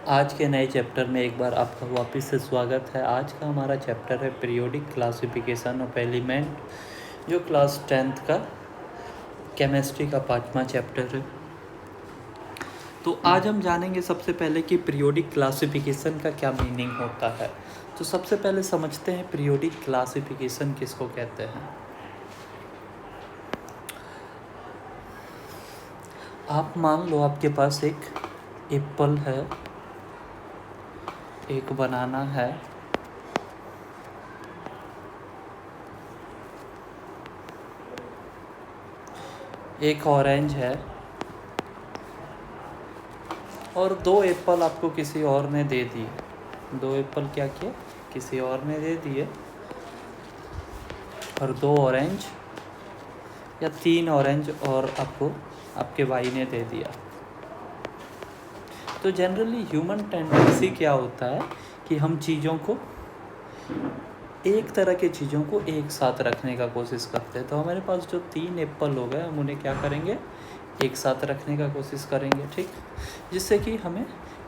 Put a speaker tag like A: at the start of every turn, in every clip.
A: आज के नए चैप्टर में एक बार आपका वापस से स्वागत है। आज का हमारा चैप्टर है पीरियोडिक क्लासिफिकेशन ऑफ एलिमेंट, जो क्लास 10th का केमिस्ट्री का 5वां चैप्टर है। तो आज हम जानेंगे सबसे पहले कि पीरियोडिक क्लासिफिकेशन का क्या मीनिंग होता है। तो सबसे पहले समझते हैं पीरियोडिक क्लासिफिकेशन किसको कहते हैं। आप मान लो आपके पास एक एप्पल है, एक बनाना है, एक ऑरेंज है और 2 एप्पल आपको किसी और ने दे दिए। 2 एप्पल क्या किए, किसी और ने दे दिए, और 2 ऑरेंज या 3 ऑरेंज और आपको आपके भाई ने दे दिया। तो जनरली ह्यूमन टेंडेंसी क्या होता है कि हम चीज़ों को, एक तरह की चीज़ों को एक साथ रखने का कोशिश करते हैं। तो हमारे पास जो 3 एप्पल हो गए, हम उन्हें क्या करेंगे, एक साथ रखने का कोशिश करेंगे, ठीक, जिससे कि हमें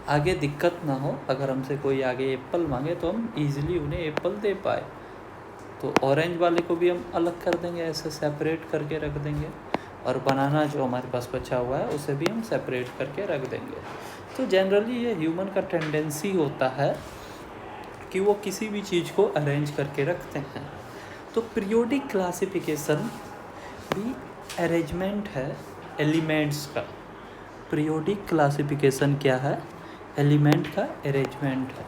A: आगे दिक्कत ना हो। अगर हमसे कोई आगे एप्पल मांगे तो हम इजीली उन्हें एप्पल दे पाए। तो ऑरेंज वाले को भी हम अलग कर देंगे, ऐसे सेपरेट करके रख देंगे, और बनाना जो हमारे पास बचा हुआ है उसे भी हम सेपरेट करके रख देंगे। तो जनरली ये ह्यूमन का टेंडेंसी होता है कि वो किसी भी चीज़ को अरेंज करके रखते हैं। तो पीरियोडिक क्लासिफिकेशन भी अरेंजमेंट है एलिमेंट्स का। पीरियोडिक क्लासिफिकेशन क्या है, एलिमेंट का अरेंजमेंट है।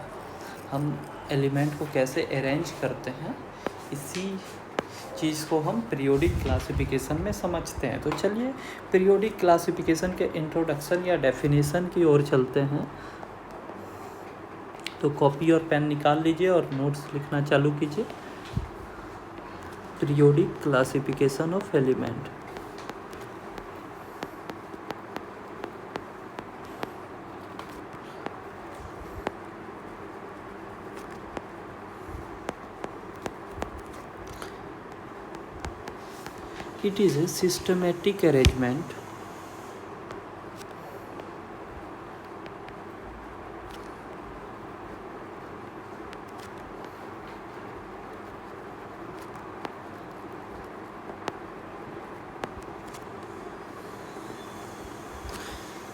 A: हम एलिमेंट को कैसे अरेंज करते हैं, इसी चीज़ को हम पीरियोडिक क्लासिफिकेशन में समझते हैं। तो चलिए पीरियोडिक क्लासिफिकेशन के इंट्रोडक्शन या डेफिनेशन की ओर चलते हैं। तो कॉपी और पेन निकाल लीजिए और नोट्स लिखना चालू कीजिए। Periodic classification of element. It is a systematic arrangement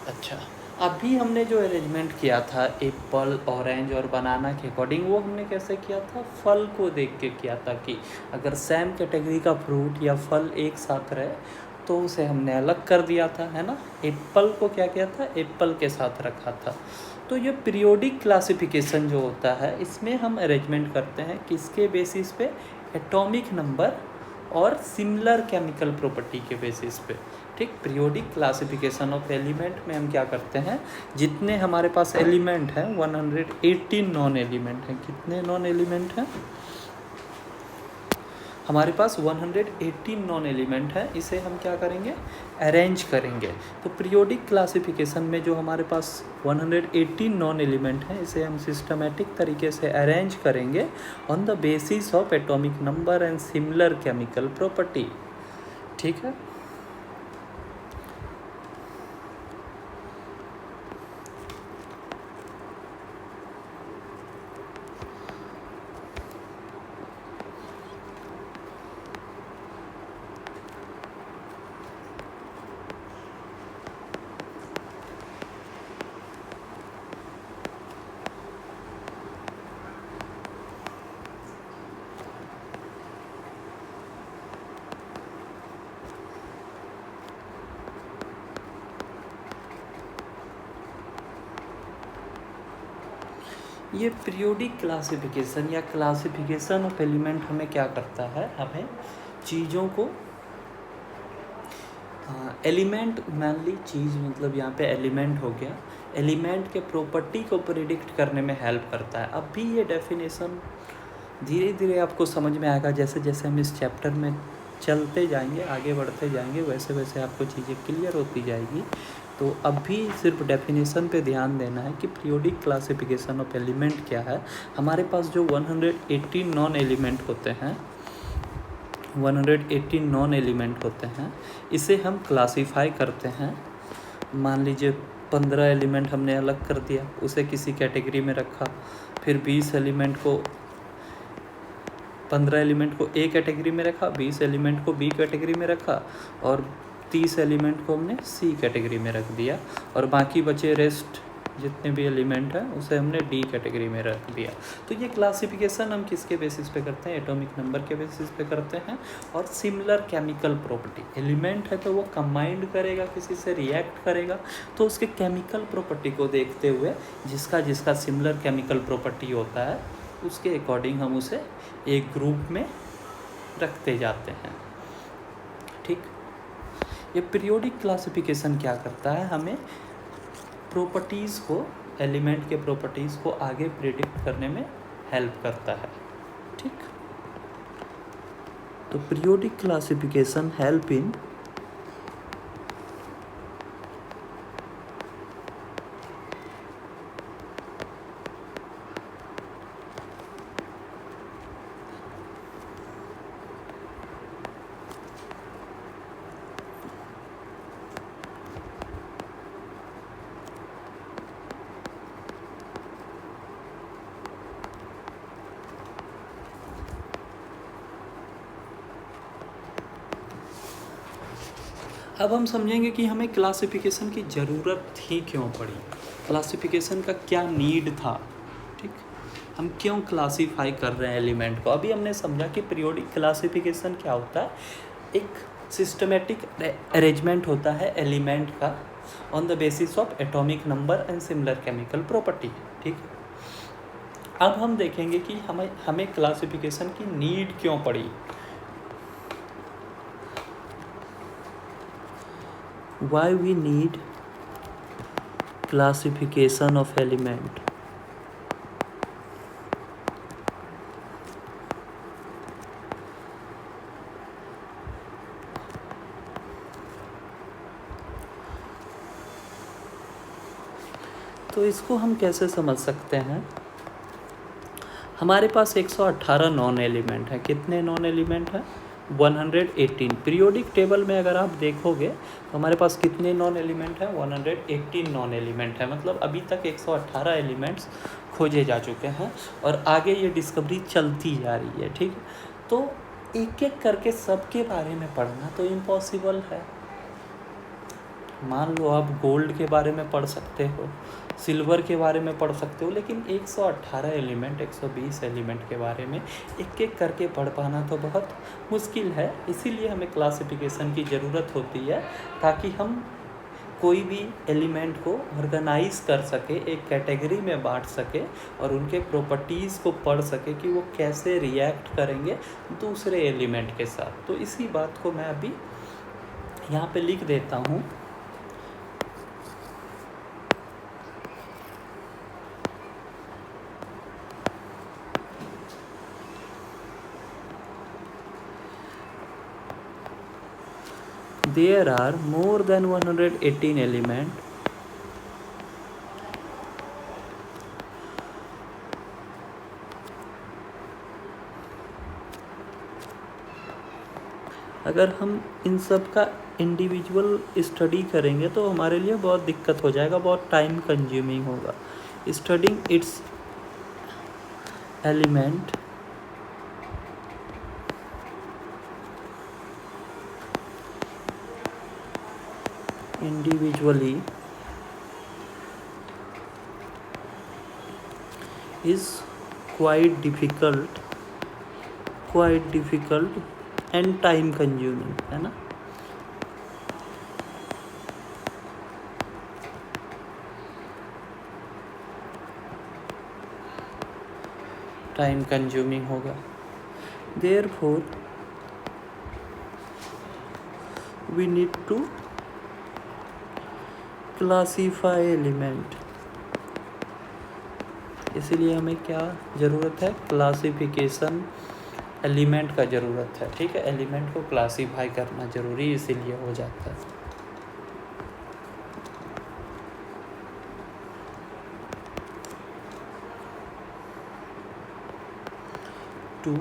A: अच्छा, अभी हमने जो अरेंजमेंट किया था एप्पल, ऑरेंज और बनाना के अकॉर्डिंग, वो हमने कैसे किया था, फल को देख के किया था कि अगर सेम कैटेगरी का फ्रूट या फल एक साथ रहे तो उसे हमने अलग कर दिया था, है ना। एप्पल को क्या किया था, एप्पल के साथ रखा था। तो ये पीरियोडिक क्लासिफिकेशन जो होता है, इसमें हम अरेंजमेंट करते हैं किसके बेसिस पे, एटॉमिक नंबर और सिमिलर केमिकल प्रॉपर्टी के बेसिस पे, ठीक। पीरियोडिक क्लासिफिकेशन ऑफ एलिमेंट में हम क्या करते हैं, जितने हमारे पास एलिमेंट हैं 118 नॉन एलिमेंट हैं। कितने नॉन एलिमेंट हैं हमारे पास, 118 नॉन एलिमेंट है। इसे हम क्या करेंगे, अरेंज करेंगे। तो पीरियोडिक क्लासिफिकेशन में जो हमारे पास 118 नॉन एलिमेंट हैं, इसे हम सिस्टमेटिक तरीके से अरेंज करेंगे on the basis of atomic number and similar chemical property, ठीक है। ये पीरियोडिक क्लासिफिकेशन या क्लासिफिकेशन ऑफ एलिमेंट हमें क्या करता है, हमें चीज़ों को, एलिमेंट मान ली चीज़, मतलब यहाँ पे एलिमेंट हो गया, एलिमेंट के प्रॉपर्टी को प्रिडिक्ट करने में हेल्प करता है। अब भी ये डेफिनेशन धीरे धीरे आपको समझ में आएगा, जैसे जैसे हम इस चैप्टर में चलते जाएंगे, आगे बढ़ते जाएंगे, वैसे वैसे आपको चीज़ें क्लियर होती जाएगी। तो अब भी सिर्फ डेफिनेशन पे ध्यान देना है कि पीरियोडिक क्लासिफिकेशन ऑफ एलिमेंट क्या है। हमारे पास जो 118 नॉन एलिमेंट होते हैं, 118 नॉन एलिमेंट होते हैं, इसे हम क्लासीफाई करते हैं। मान लीजिए 15 एलिमेंट हमने अलग कर दिया, उसे किसी कैटेगरी में रखा। फिर 20 एलिमेंट को 15 एलिमेंट को ए कैटेगरी में रखा, 20 एलिमेंट को बी कैटेगरी में रखा और 30 एलिमेंट को हमने सी कैटेगरी में रख दिया, और बाकी बचे रेस्ट जितने भी एलिमेंट हैं उसे हमने डी कैटेगरी में रख दिया। तो ये क्लासिफिकेशन हम किसके बेसिस पे करते हैं? एटॉमिक नंबर के बेसिस पे करते हैं। और सिमिलर केमिकल प्रॉपर्टी, एलिमेंट है तो वो कंबाइंड करेगा, किसी से रिएक्ट करेगा, तो उसके केमिकल प्रॉपर्टी को देखते हुए जिसका जिसका सिमिलर केमिकल प्रॉपर्टी होता है उसके अकॉर्डिंग हम उसे एक ग्रुप में रखते जाते हैं। ठीक, ये पीरियोडिक क्लासिफिकेशन क्या करता है? हमें प्रॉपर्टीज़ को, एलिमेंट के प्रॉपर्टीज़ को आगे प्रिडिक्ट करने में हेल्प करता है। ठीक, तो पीरियोडिक क्लासिफिकेशन हेल्प इन अब हम समझेंगे कि हमें क्लासिफिकेशन की ज़रूरत ही क्यों पड़ी, क्लासिफिकेशन का क्या नीड था। ठीक, हम क्यों क्लासीफाई कर रहे हैं एलिमेंट को। अभी हमने समझा कि पीरियोडिक क्लासिफिकेशन क्या होता है, एक सिस्टमेटिक अरेंजमेंट होता है एलिमेंट का on the basis of atomic number and similar chemical property. ठीक, अब हम देखेंगे कि हमें क्लासिफिकेशन की नीड क्यों पड़ी। Why we need classification of element? तो इसको हम कैसे समझ सकते हैं? हमारे पास 118 नॉन एलिमेंट है। कितने नॉन एलिमेंट हैं? 118। पीरियोडिक टेबल में अगर आप देखोगे तो हमारे पास कितने नॉन एलिमेंट हैं? 118 नॉन एलिमेंट है। मतलब अभी तक 118 एलिमेंट्स खोजे जा चुके हैं और आगे ये डिस्कवरी चलती जा रही है। ठीक है, तो एक एक करके सबके बारे में पढ़ना तो इम्पॉसिबल है। मान लो आप गोल्ड के बारे में पढ़ सकते हो, सिल्वर के बारे में पढ़ सकते हो, लेकिन 118 एलिमेंट, 120 एलिमेंट के बारे में एक एक करके पढ़ पाना तो बहुत मुश्किल है। इसीलिए हमें क्लासिफिकेशन की ज़रूरत होती है ताकि हम कोई भी एलिमेंट को ऑर्गेनाइज कर सके, एक कैटेगरी में बांट सके और उनके प्रॉपर्टीज़ को पढ़ सके कि वो कैसे रिएक्ट करेंगे दूसरे एलिमेंट के साथ। तो इसी बात को मैं अभी यहाँ पे लिख देता हूँ। There are more than 118 elements अगर हम इन सब का इंडिविजुअल स्टडी करेंगे तो हमारे लिए बहुत दिक्कत हो जाएगा, बहुत टाइम कंज्यूमिंग होगा। Studying it's element individually is quite difficult and time consuming, है ना। टाइम कंज्यूमिंग होगा। Therefore we need to classify element. इसीलिए हमें क्या ज़रूरत है? क्लासिफिकेशन एलिमेंट का ज़रूरत है। ठीक है, एलिमेंट को क्लासीफाई करना ज़रूरी इसीलिए हो जाता है। To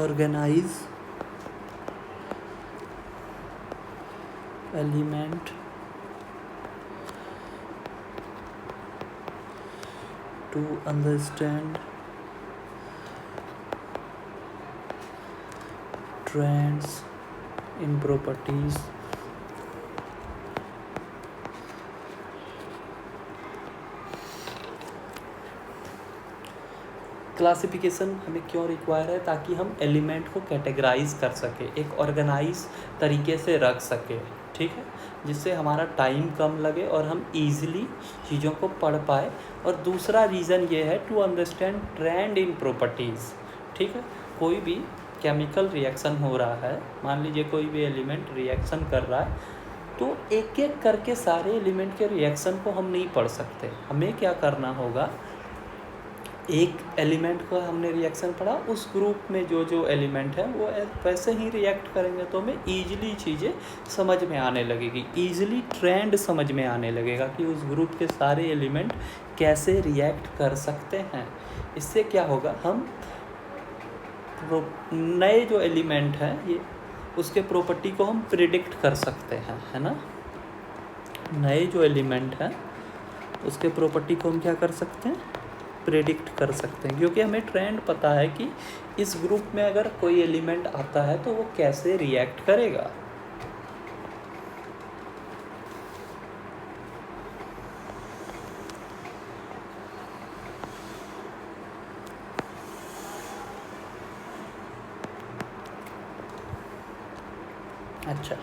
A: organize element to understand trends in properties, classification हमें क्यों रिक्वायर है? ताकि हम एलिमेंट को कैटेगराइज कर सके, एक ऑर्गेनाइज तरीके से रख सके, ठीक है, जिससे हमारा टाइम कम लगे और हम इजीली चीज़ों को पढ़ पाए। और दूसरा रीज़न ये है to understand trend in properties, ठीक है। कोई भी केमिकल रिएक्शन हो रहा है, मान लीजिए कोई भी एलिमेंट रिएक्शन कर रहा है, तो एक एक करके सारे एलिमेंट के रिएक्शन को हम नहीं पढ़ सकते। हमें क्या करना होगा, एक एलिमेंट का हमने रिएक्शन पढ़ा, उस ग्रुप में जो जो एलिमेंट है वो वैसे ही रिएक्ट करेंगे, तो हमें ईजिली चीज़ें समझ में आने लगेगी, ईजिली ट्रेंड समझ में आने लगेगा कि उस ग्रुप के सारे एलिमेंट कैसे रिएक्ट कर सकते हैं। इससे क्या होगा, हम नए जो एलिमेंट हैं ये उसके प्रॉपर्टी को हम प्रिडिक्ट कर सकते हैं, है ना। नए जो एलिमेंट हैं उसके प्रॉपर्टी को हम क्या कर सकते हैं, प्रेडिक्ट कर सकते हैं, क्योंकि हमें ट्रेंड पता है कि इस ग्रुप में अगर कोई एलिमेंट आता है तो वो कैसे रिएक्ट करेगा। अच्छा,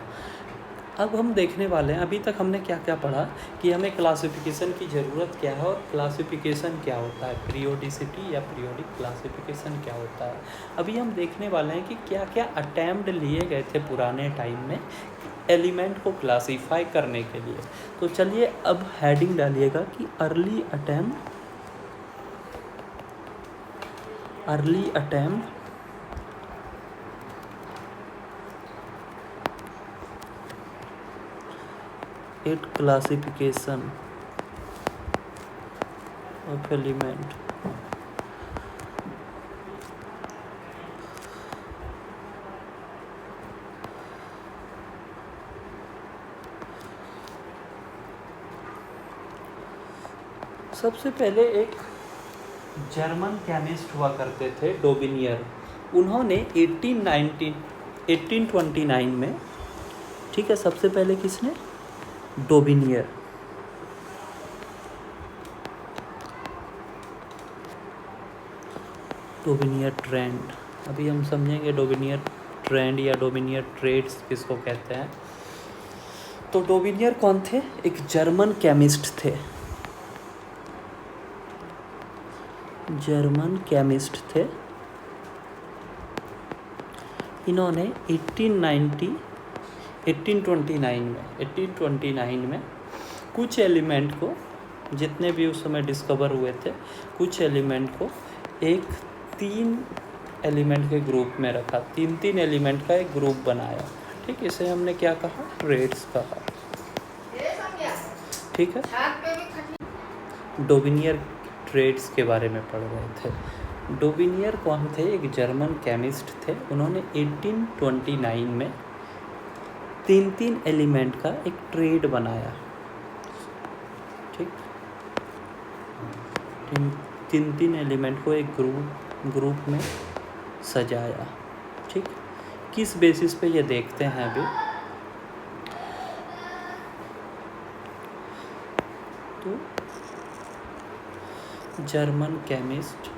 A: अब हम देखने वाले हैं, अभी तक हमने क्या क्या पढ़ा कि हमें क्लासिफिकेशन की ज़रूरत क्या है और क्लासिफिकेशन क्या होता है, पीरियोडिसिटी या पीरियोडिक क्लासिफिकेशन क्या होता है। अभी हम देखने वाले हैं कि क्या क्या अटैम्प्ट लिए गए थे पुराने टाइम में एलिमेंट को क्लासीफाई करने के लिए। तो चलिए अब हेडिंग डालिएगा कि early attempt at classification of element. सबसे पहले एक जर्मन केमिस्ट हुआ करते थे, डोबिनियर। उन्होंने 1829 में, ठीक है, सबसे पहले किसने, डोबिनियर। डोबिनियर ट्रेंड, अभी हम समझेंगे डोबिनियर ट्रेंड या डोबिनियर ट्रेड्स किसको कहते हैं। तो डोबिनियर कौन थे, एक जर्मन केमिस्ट थे, जर्मन केमिस्ट थे। इन्होंने 1829 में कुछ एलिमेंट को, जितने भी उस समय डिस्कवर हुए थे, कुछ एलिमेंट को एक 3 एलिमेंट के ग्रुप में रखा, 3 एलिमेंट का एक ग्रुप बनाया, ठीक। इसे हमने क्या कहा, ट्रेड्स कहा, ठीक है। डोबिनियर ट्रेड्स के बारे में पढ़ रहे थे। डोबिनियर कौन थे, एक जर्मन केमिस्ट थे। उन्होंने 1829 में 3 एलिमेंट का एक ट्रेड बनाया, ठीक। 3 एलिमेंट को एक ग्रुप में सजाया, ठीक। किस बेसिस पे ये देखते हैं अभी। तो German chemist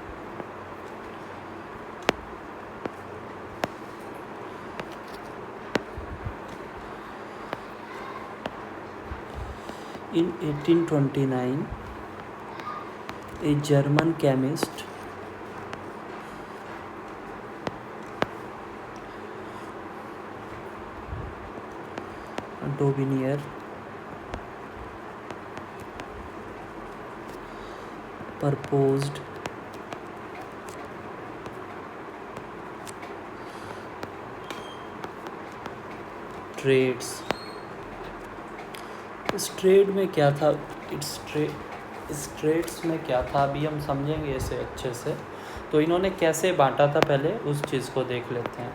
A: in 1829, a German chemist Daubigner proposed triads. इस ट्रेड में क्या था, इस ट्रेड्स में क्या था अभी हम समझेंगे इसे अच्छे से। तो इन्होंने कैसे बांटा था, पहले उस चीज़ को देख लेते हैं।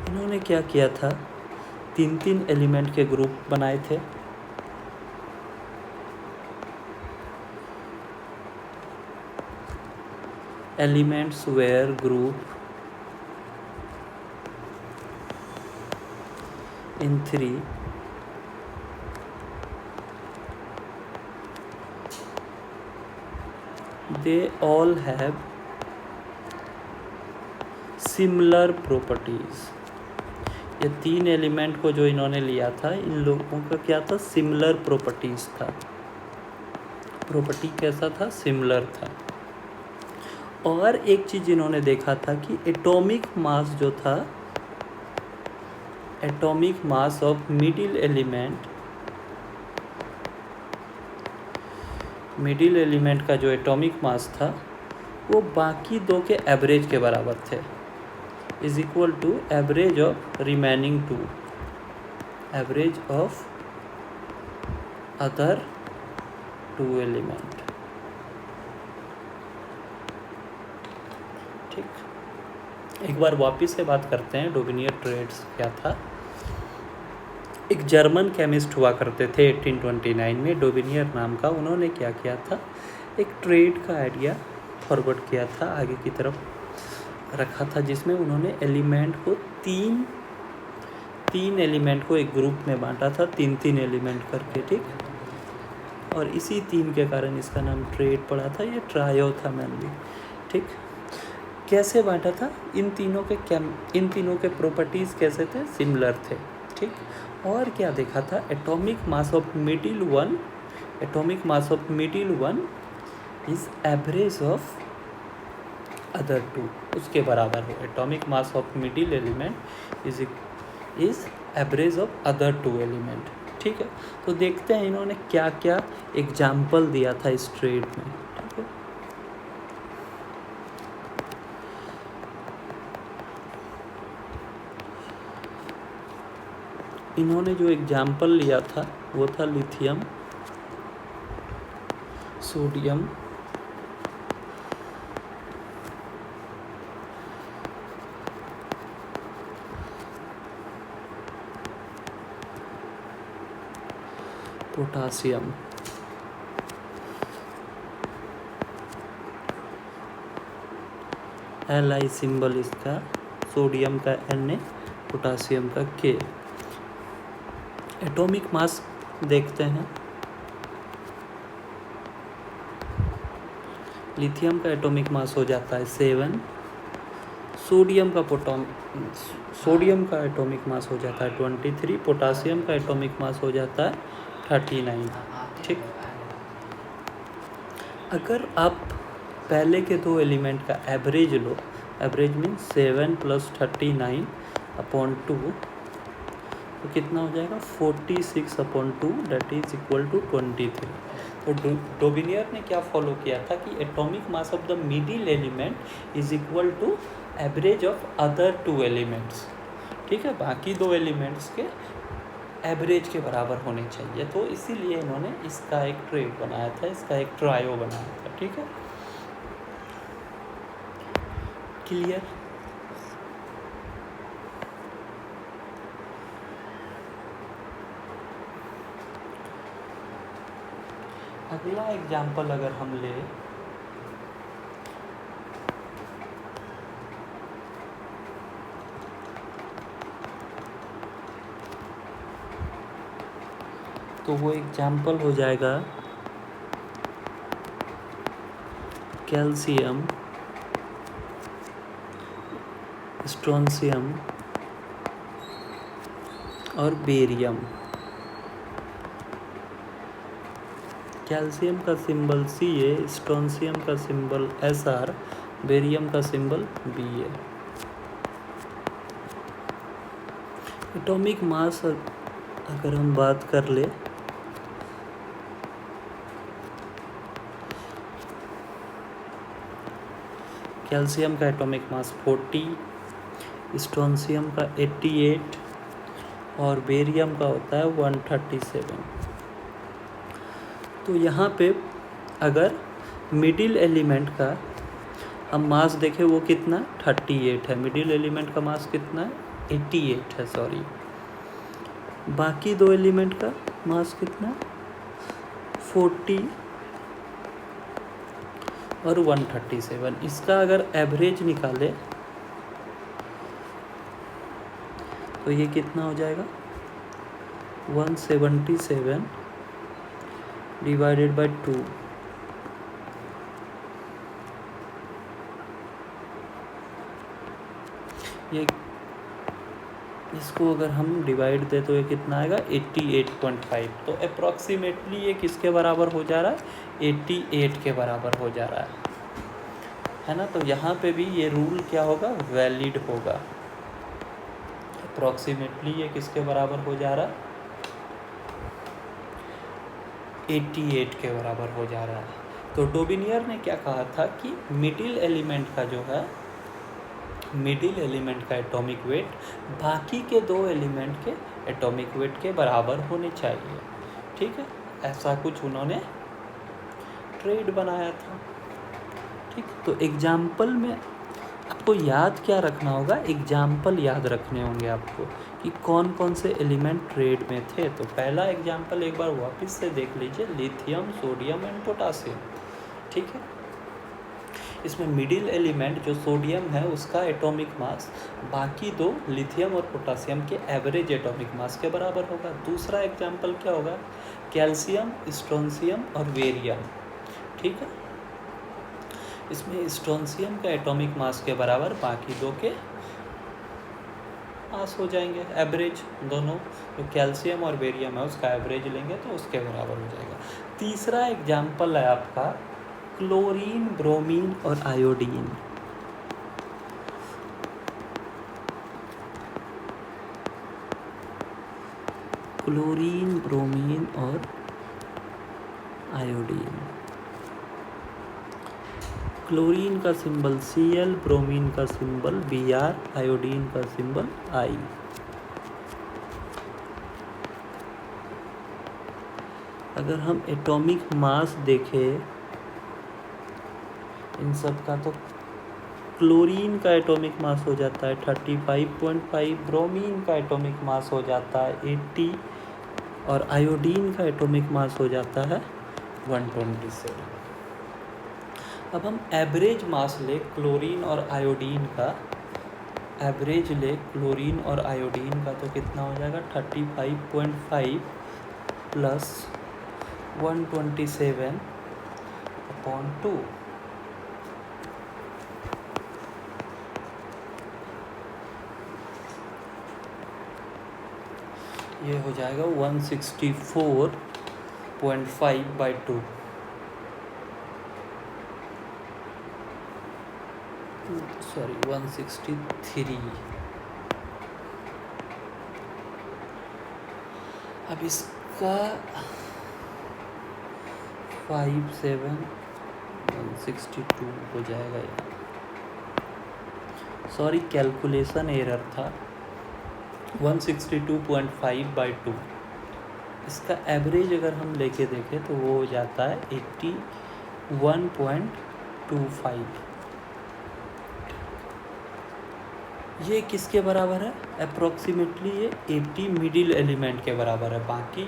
A: इन्होंने क्या किया था, तीन एलिमेंट के ग्रुप बनाए थे। Elements were group in 3 they all have similar properties। ये 3 एलिमेंट को जो इन्होंने लिया था, इन लोगों का क्या था, सिमिलर प्रॉपर्टीज था। प्रॉपर्टी कैसा था, सिमिलर था। और एक चीज़ इन्होंने देखा था कि एटॉमिक मास जो था, atomic mass of middle element का जो एटॉमिक मास था वो बाकी दो के एवरेज के बराबर थे, is equal to average of remaining 2, average of other 2 element. ठीक, एक बार वापिस से बात करते हैं डोबिनियर ट्रेड्स क्या था। एक जर्मन केमिस्ट हुआ करते थे 1829 में, डोबिनियर नाम का। उन्होंने क्या किया था, एक ट्रेड का आइडिया फॉरवर्ड किया था, आगे की तरफ रखा था, जिसमें उन्होंने एलिमेंट को तीन एलिमेंट को एक ग्रुप में बांटा था, 3 एलिमेंट करके। ठीक, और इसी 3 के कारण इसका नाम ट्रेड पड़ा था। ये ट्रायो था मेनली। ठीक, कैसे बांटा था, इन तीनों के प्रॉपर्टीज़ कैसे थे, सिमिलर थे। ठीक, और क्या देखा था, atomic mass of middle one is average of other 2, उसके बराबर हो। Atomic mass of middle element is average of other 2 element. ठीक है, तो देखते हैं इन्होंने क्या क्या एग्जाम्पल दिया था इस ट्रेड में। ठीक है, इन्होंने जो एग्जाम्पल लिया था वो था lithium, sodium, potassium, Li symbol इसका, सोडियम का Na, पोटासियम का K। एटॉमिक मास देखते हैं। लिथियम का एटॉमिक मास हो जाता है 7, सोडियम का एटॉमिक मास हो जाता है 23, पोटासियम का एटॉमिक मास हो जाता है 39। ठीक, अगर आप पहले के 2 एलिमेंट का एवरेज लो, एवरेज मीन्स 7 + 39/2, तो कितना हो जाएगा, 46/2, दैट इज इक्वल टू 23। तो डोबिनियर ने क्या फॉलो किया था कि atomic mass of the middle element is equal to average of other 2 elements. ठीक है, बाकी 2 एलिमेंट्स के एवरेज के बराबर होने चाहिए। तो इसीलिए इन्होंने इसका एक ट्रेड बनाया था, इसका एक ट्रायो बनाया था। ठीक है, क्लियर। अगला एग्जाम्पल अगर हम ले, तो वो एग्जाम्पल हो जाएगा कैल्शियम, स्ट्रोंशियम और बेरियम। कैल्शियम का सिंबल Ca, स्ट्रोंशियम का सिंबल Sr, बेरियम का सिंबल Ba। एटॉमिक मास अगर हम बात कर ले, कैल्शियम का एटॉमिक मास 40, स्ट्रोंशियम का 88 और बेरियम का होता है 137। तो यहाँ पे अगर मिडिल एलिमेंट का हम मास देखें, वो कितना 38 है। मिडिल एलिमेंट का मास कितना है, 88 है, सॉरी। बाकी दो एलिमेंट का मास कितना, 40 और 137। इसका अगर एवरेज निकाले तो ये कितना हो जाएगा, 177 डिवाइडेड बाय 2। ये इसको अगर हम डिवाइड दें तो ये कितना आएगा, 88.5। तो अप्रॉक्सीमेटली ये किसके बराबर हो जा रहा है, 88 के बराबर हो जा रहा है ना। तो यहाँ पे भी ये रूल क्या होगा, वैलिड होगा। अप्रॉक्सीमेटली ये किसके बराबर हो जा रहा है, 88 के बराबर हो जा रहा है। तो डोबिनियर ने क्या कहा था कि मिडिल एलिमेंट का जो है, मिडिल एलिमेंट का एटॉमिक वेट बाकी के दो एलिमेंट के एटॉमिक वेट के बराबर होने चाहिए। ठीक है, ऐसा कुछ उन्होंने ट्रेड बनाया था। ठीक, तो एग्जाम्पल में आपको याद क्या रखना होगा, एग्जाम्पल याद रखने होंगे आपको कि कौन कौन से एलिमेंट ट्रेड में थे। तो पहला एग्जाम्पल एक बार वापस से देख लीजिए, लिथियम, सोडियम एंड पोटासियम। ठीक है, इसमें मिडिल एलिमेंट जो सोडियम है उसका एटॉमिक मास बाकी दो लिथियम और पोटासियम के एवरेज एटॉमिक मास के बराबर होगा। दूसरा एग्जाम्पल क्या होगा, कैल्शियम, स्ट्रोंशियम और बेरियम। ठीक है, इसमें स्ट्रोंशियम का एटॉमिक मास के बराबर बाकी दो के मास हो जाएंगे, एवरेज दोनों। तो कैल्शियम और बेरियम है उसका एवरेज लेंगे तो उसके बराबर हो जाएगा। तीसरा एग्जाम्पल है आपका क्लोरीन, ब्रोमीन और आयोडीन। क्लोरीन, ब्रोमीन और आयोडीन। क्लोरीन का सिंबल Cl, ब्रोमीन का सिंबल Br, आयोडीन का सिंबल I। अगर हम एटॉमिक मास देखें इन सब का, तो क्लोरीन का एटॉमिक मास हो जाता है 35.5, ब्रोमीन का एटॉमिक मास हो जाता है 80 और आयोडीन का एटॉमिक मास हो जाता है 127। अब हम एवरेज मास ले क्लोरीन और आयोडीन का, एवरेज ले क्लोरीन और आयोडीन का, तो कितना हो जाएगा 35.5 प्लस 127/2। ये हो जाएगा 164.5/2। सॉरी 163। अब इसका 162 हो जाएगा। सॉरी, कैलकुलेशन एरर था। 162.5/2। इसका एवरेज अगर हम लेके देखें तो वो हो जाता है 81.25। ये किसके बराबर है, अप्रॉक्सीमेटली ये 80 मिडिल एलिमेंट के बराबर है। बाकी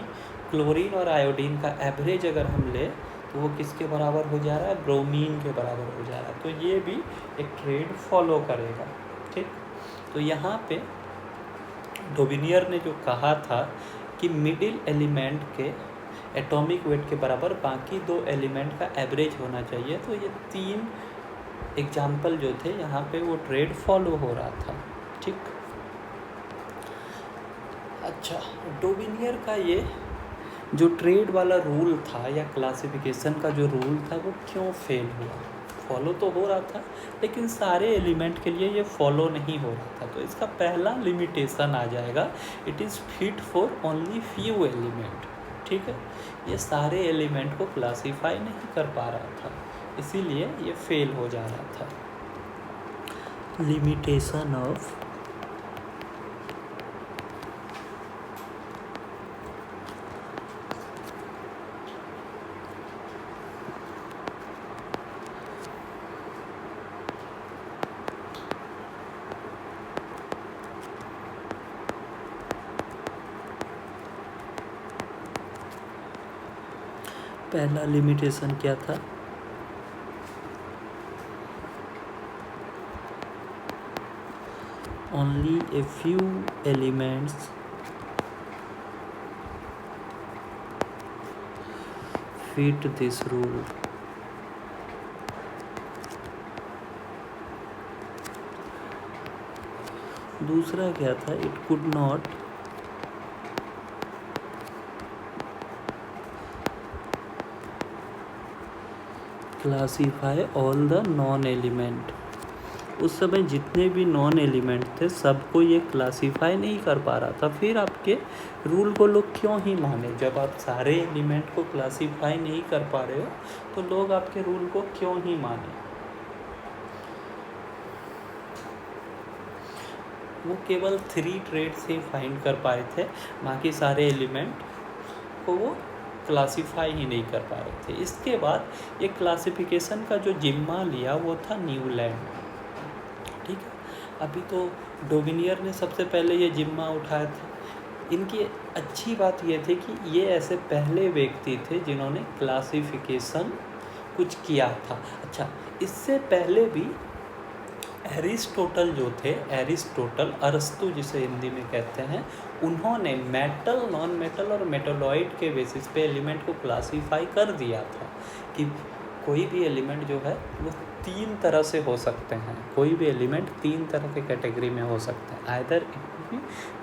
A: क्लोरीन और आयोडीन का एवरेज अगर हम ले तो वो किसके बराबर हो जा रहा है, ब्रोमीन के बराबर हो जा रहा है। तो ये भी एक ट्रेड फॉलो करेगा। ठीक, तो यहाँ पे डोबिनियर ने जो कहा था कि मिडिल एलिमेंट के एटॉमिक वेट के बराबर बाकी दो एलिमेंट का एवरेज होना चाहिए, तो ये तीन एग्जाम्पल जो थे यहाँ पे वो ट्रेड फॉलो हो रहा था। ठीक, अच्छा, डोबिनियर का ये जो ट्रेड वाला रूल था या क्लासिफिकेशन का जो रूल था वो क्यों फेल हुआ, फॉलो तो हो रहा था लेकिन सारे एलिमेंट के लिए ये फॉलो नहीं हो रहा था। तो इसका पहला लिमिटेशन आ जाएगा, it is fit for only few element. ठीक है, ये सारे एलिमेंट को क्लासीफाई नहीं कर पा रहा था, इसीलिए ये फेल हो जा रहा था। लिमिटेशन ऑफ पहला लिमिटेशन क्या था? Only a few elements fit this rule. दूसरा क्या था? It could not classify all the non-element. उस समय जितने भी नॉन एलिमेंट थे सबको ये क्लासीफाई नहीं कर पा रहा था। फिर आपके रूल को लोग क्यों ही माने? जब आप सारे एलिमेंट को क्लासीफाई नहीं कर पा रहे हो तो लोग आपके रूल को क्यों ही माने? वो केवल 3 ट्रेड्स ही फाइंड कर पाए थे, बाकी सारे एलिमेंट को वो क्लासीफाई ही नहीं कर पा रहे थे। इसके बाद ये क्लासिफिकेशन का जो जिम्मा लिया वो था न्यूलैंड। ठीक है, अभी तो डोगिनियर ने सबसे पहले ये जिम्मा उठाया था। इनकी अच्छी बात ये थी कि ये ऐसे पहले व्यक्ति थे जिन्होंने क्लासिफिकेशन कुछ किया था। अच्छा, इससे पहले भी एरिस्टोटल जो थे, एरिस्टोटल, अरस्तु जिसे हिंदी में कहते हैं, उन्होंने मेटल, नॉन मेटल और मेटलॉइड के बेसिस पे एलिमेंट को क्लासीफाई कर दिया था कि कोई भी एलिमेंट जो है वो 3 तरह से हो सकते हैं। कोई भी एलिमेंट 3 तरह के कैटेगरी में हो सकते हैं, आइदर इट बी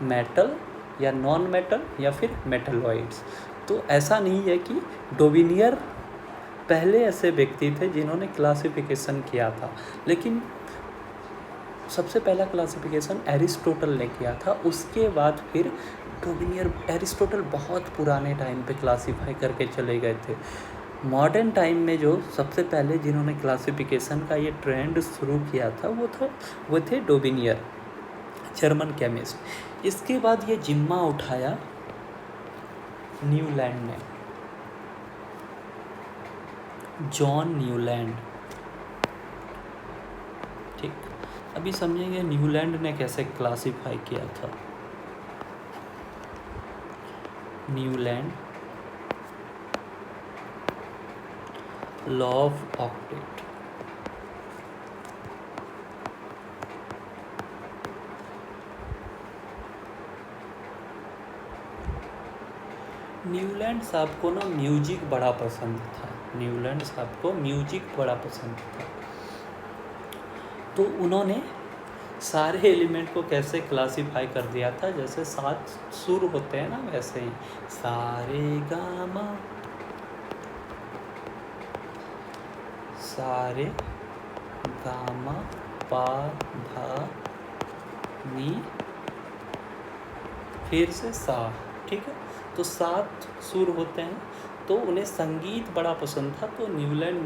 A: मेटल या नॉन मेटल या फिर मेटलॉइड्स। तो ऐसा नहीं है कि डोविनियर पहले ऐसे व्यक्ति थे जिन्होंने क्लासिफिकेशन किया था, लेकिन सबसे पहला क्लासिफिकेशन एरिस्टोटल ने किया था। उसके बाद फिर डोविनियर, एरिस्टोटल बहुत पुराने टाइम पे क्लासीफाई करके चले गए थे। मॉडर्न टाइम में जो सबसे पहले जिन्होंने क्लासिफिकेशन का ये ट्रेंड शुरू किया था वो थे डोविनियर, जर्मन केमिस्ट। इसके बाद ये जिम्मा उठाया न्यूलैंड ने, जॉन न्यूलैंड। ठीक, अभी समझेंगे न्यूलैंड ने कैसे क्लासिफाई किया था। Newland law of octet. Newland साहब को ना म्यूजिक बड़ा पसंद था। न्यूलैंड साहब को म्यूजिक बड़ा पसंद था, तो उन्होंने सारे एलिमेंट को कैसे क्लासीफाई कर दिया था, जैसे 7 सुर होते हैं ना, वैसे ही सारे गामा, सारे गामा पा धा नी, फिर से सा। ठीक है, तो 7 सुर होते हैं, तो उन्हें संगीत बड़ा पसंद था। तो न्यूलैंड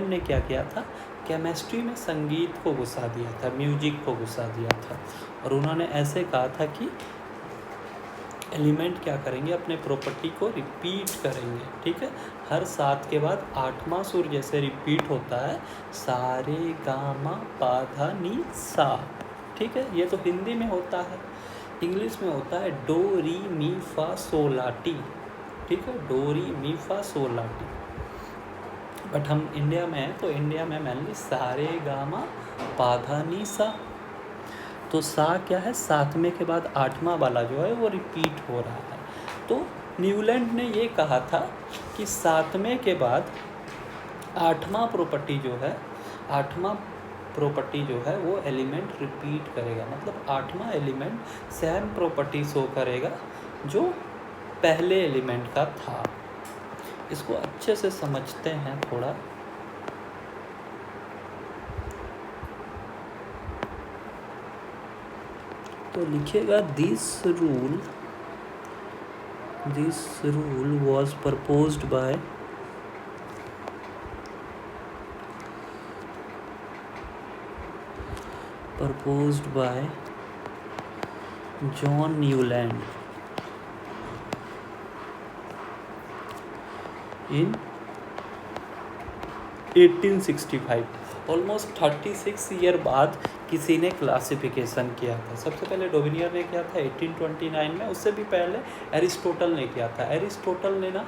A: ने क्या किया था, केमिस्ट्री में संगीत को घुसा दिया था, म्यूजिक को घुसा दिया था। और उन्होंने ऐसे कहा था कि एलिमेंट क्या करेंगे, अपने प्रॉपर्टी को रिपीट करेंगे। ठीक है, हर 7 के बाद 8वां सुर जैसे रिपीट होता है, सारे गामा पा धा नी सा। ठीक है, ये तो हिंदी में होता है। इंग्लिश में होता है डो री मी फा सो ला टी। ठीक है, डो री मी फा सो ला टी। बट हम इंडिया में हैं, तो इंडिया में मेनली सारे गामा पा धा नी सा। तो सा क्या है, 7वें के बाद 8वां वाला जो है वो रिपीट हो रहा है। तो न्यूलैंड ने ये कहा था कि 7वें के बाद 8वां प्रॉपर्टी जो है, 8वां प्रॉपर्टी जो है वो एलिमेंट रिपीट करेगा। मतलब 8वां एलिमेंट सेम प्रॉपर्टी शो करेगा जो पहले एलिमेंट का था। इसको अच्छे से समझते हैं थोड़ा। तो लिखिएगा this rule was proposed by John Newland in 1865। Almost 36 year बाद किसी ने क्लासिफिकेशन किया था। सबसे पहले डोविनियर ने किया था 1829 में, उससे भी पहले एरिस्टोटल ने किया था। एरिस्टोटल ने ना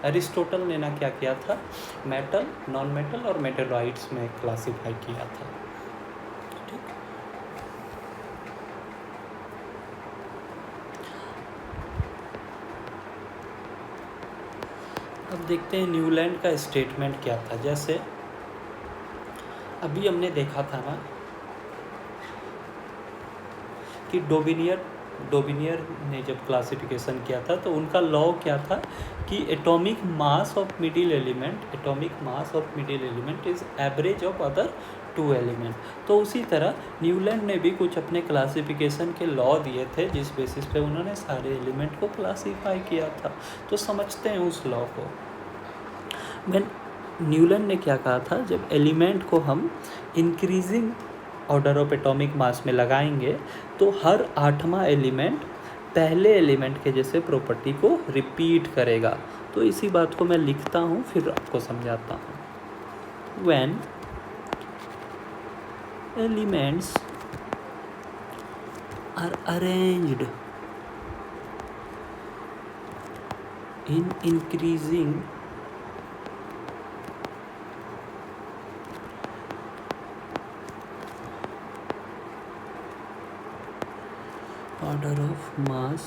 A: एरिस्टोटल ने ना क्या किया था, मेटल, नॉन मेटल और मेटेलॉइड्स में क्लासीफाई किया था। ठीक, अब देखते हैं न्यूलैंड का स्टेटमेंट क्या था। जैसे अभी हमने देखा था ना कि डोबिनियर ने जब क्लासिफिकेशन किया था तो उनका लॉ क्या था कि atomic mass of middle element is average of other 2 element. तो उसी तरह न्यूलैंड ने भी कुछ अपने क्लासिफिकेशन के लॉ दिए थे जिस बेसिस पे उन्होंने सारे एलिमेंट को क्लासीफाई किया था। तो समझते हैं उस लॉ को। न्यूलैंड ने क्या कहा था, जब एलिमेंट को हम increasing order of atomic mass में लगाएंगे तो हर 8वां एलिमेंट पहले एलिमेंट के जैसे प्रॉपर्टी को रिपीट करेगा। तो इसी बात को मैं लिखता हूँ फिर आपको समझाता हूँ। When elements are arranged in increasing order of mass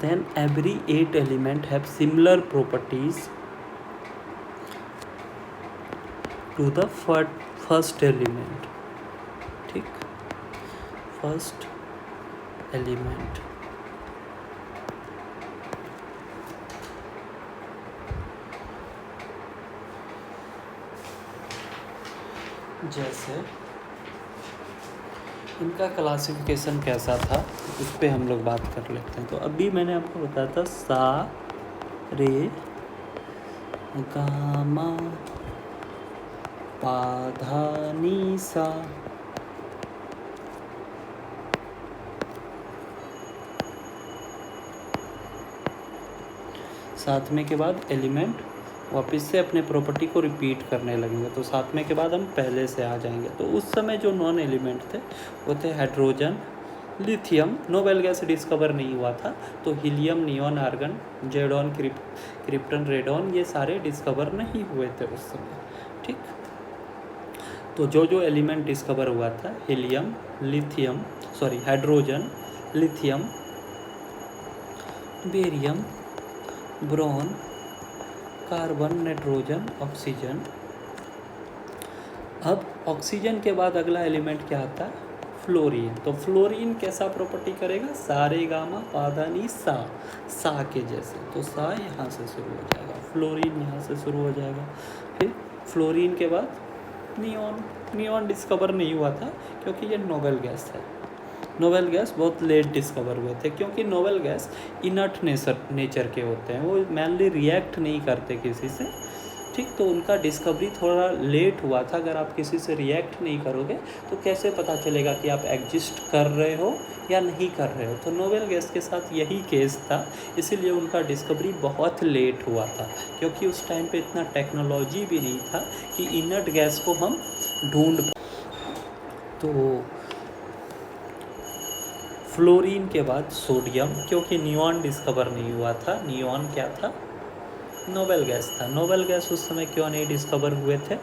A: then every 8 element have similar properties to the first element। ठीक, फर्स्ट एलिमेंट जैसे इनका क्लासिफिकेशन कैसा था उस पर हम लोग बात कर लेते हैं। तो अभी मैंने आपको बताया था सा रे गामा पा धा नी सा। सातवें के बाद एलिमेंट वापस से अपने प्रॉपर्टी को रिपीट करने लगेंगे। तो सातवें के बाद हम पहले से आ जाएंगे। तो उस समय जो नॉन एलिमेंट थे वो थे hydrogen, lithium, noble gas discover नहीं हुआ था तो हीलियम, नियॉन, आर्गन, जेडॉन, क्रिप्टन, रेडॉन ये सारे डिस्कवर नहीं हुए थे उस समय। ठीक, तो जो एलिमेंट डिस्कवर हुआ था hydrogen, lithium, barium, boron, carbon, nitrogen, oxygen. अब ऑक्सीजन के बाद अगला एलिमेंट क्या आता है, फ्लोरीन। तो फ्लोरीन कैसा प्रॉपर्टी करेगा, सारे गामा पादानी सा के जैसे। तो सा यहाँ से शुरू हो जाएगा, फ्लोरीन यहाँ से शुरू हो जाएगा। फिर फ्लोरीन के बाद नियॉन डिस्कवर नहीं हुआ था क्योंकि ये नोबेल गैस है। नोबेल गैस बहुत लेट डिस्कवर हुए थे क्योंकि नोबेल गैस इनर्ट नेचर के होते हैं, वो मेनली रिएक्ट नहीं करते किसी से। ठीक, तो उनका डिस्कवरी थोड़ा लेट हुआ था। अगर आप किसी से रिएक्ट नहीं करोगे तो कैसे पता चलेगा कि आप एग्जिस्ट कर रहे हो या नहीं कर रहे हो। तो नोबेल गैस के साथ यही केस था, इसीलिए उनका डिस्कवरी बहुत लेट हुआ था क्योंकि उस टाइम पे इतना टेक्नोलॉजी भी नहीं था कि इनर्ट गैस को हम ढूंढ। तो फ्लोरीन के बाद सोडियम, क्योंकि नियॉन डिस्कवर नहीं हुआ था। नियॉन क्या था, नोबेल गैस था। नोबेल गैस उस समय क्यों नहीं डिस्कवर हुए थे,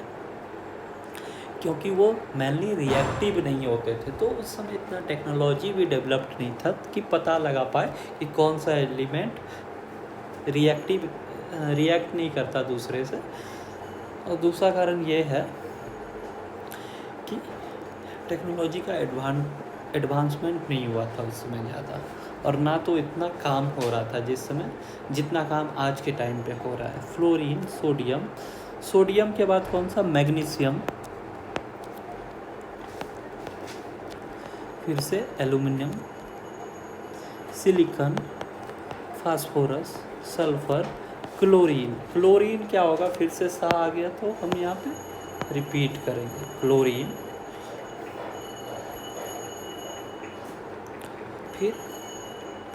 A: क्योंकि वो मेनली रिएक्टिव नहीं होते थे। तो उस समय इतना टेक्नोलॉजी भी डेवलप्ड नहीं था कि पता लगा पाए कि कौन सा एलिमेंट रिएक्ट नहीं करता दूसरे से। और दूसरा कारण ये है कि टेक्नोलॉजी का एडवांसमेंट नहीं हुआ था उस समय ज़्यादा, और ना तो इतना काम हो रहा था जितना काम आज के टाइम पे हो रहा है। फ्लोरीन, सोडियम के बाद कौन सा, मैग्नीशियम, फिर से aluminium, silicon, phosphorus, sulphur, chlorine क्या होगा, फिर से सा आ गया तो हम यहाँ पे रिपीट करेंगे। क्लोरीन,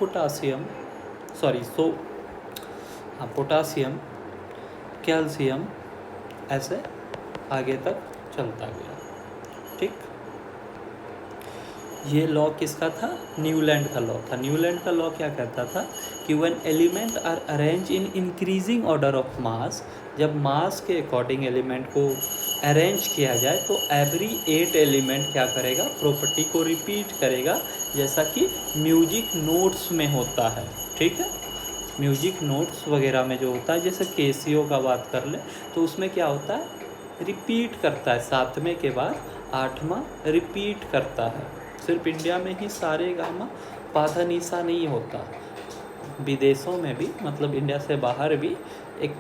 A: पोटासियम पोटासियम, कैल्शियम, ऐसे आगे तक चलता गया। ठीक, ये लॉ किसका था? न्यूलैंड का लॉ था। न्यूलैंड का लॉ क्या कहता था कि when element are arrange in increasing order of mass, जब मास के अकॉर्डिंग एलिमेंट को अरेंज किया जाए तो एवरी 8 एलिमेंट क्या करेगा? प्रॉपर्टी को रिपीट करेगा, जैसा कि म्यूजिक नोट्स में होता है। ठीक है, म्यूजिक नोट्स वगैरह में जो होता है, जैसे केसियो का बात कर ले तो उसमें क्या होता है? रिपीट करता है, 7वें के बाद 8वां रिपीट करता है। सिर्फ इंडिया में ही सारे गामा पाधा निसा नहीं होता, विदेशों में भी, मतलब इंडिया से बाहर भी एक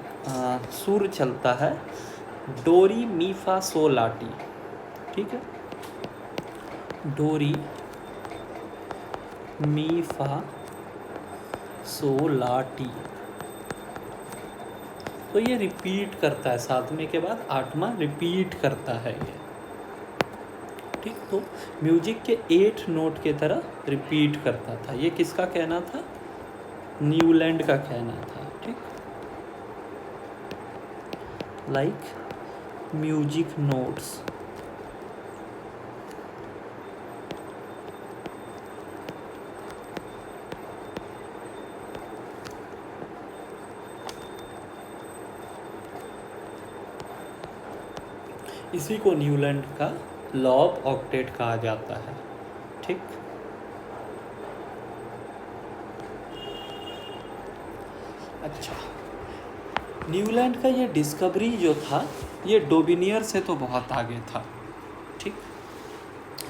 A: सुर चलता है, डोरी मी फा सो लाटी। ठीक है, डोरी मी फा सो लाटी, तो ये रिपीट करता है, 7वें के बाद 8वां रिपीट करता है ये। ठीक, तो म्यूजिक के 8 नोट के तरह रिपीट करता था। ये किसका कहना था? न्यूलैंड का कहना था। ठीक, लाइक म्यूजिक नोट्स। इसी को न्यूलैंड का लॉ ऑफ ऑक्टेट कहा जाता है। ठीक, अच्छा, न्यूलैंड का ये डिस्कवरी जो था ये डोबिनियर से तो बहुत आगे था। ठीक,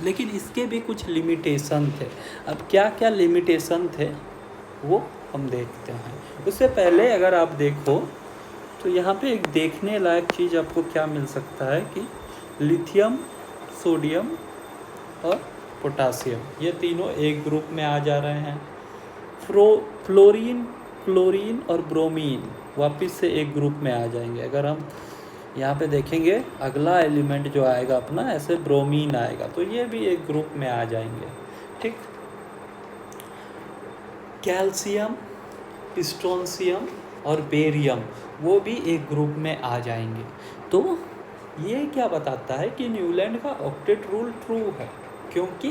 A: लेकिन इसके भी कुछ लिमिटेशन थे। अब क्या क्या लिमिटेशन थे वो हम देखते हैं। उससे पहले अगर आप देखो तो यहाँ पे एक देखने लायक चीज़ आपको क्या मिल सकता है कि लिथियम, सोडियम और पोटासियम, ये तीनों एक ग्रुप में आ जा रहे हैं। फ्लोरीन, क्लोरीन और ब्रोमीन वापस से एक ग्रुप में आ जाएंगे। अगर हम यहाँ पे देखेंगे अगला एलिमेंट जो आएगा अपना, ऐसे ब्रोमीन आएगा, तो ये भी एक ग्रुप में आ जाएंगे। ठीक, कैल्शियम, स्ट्रोंशियम और बेरियम वो भी एक ग्रुप में आ जाएंगे। तो ये क्या बताता है कि न्यूलैंड का ऑक्टेट रूल ट्रू है, क्योंकि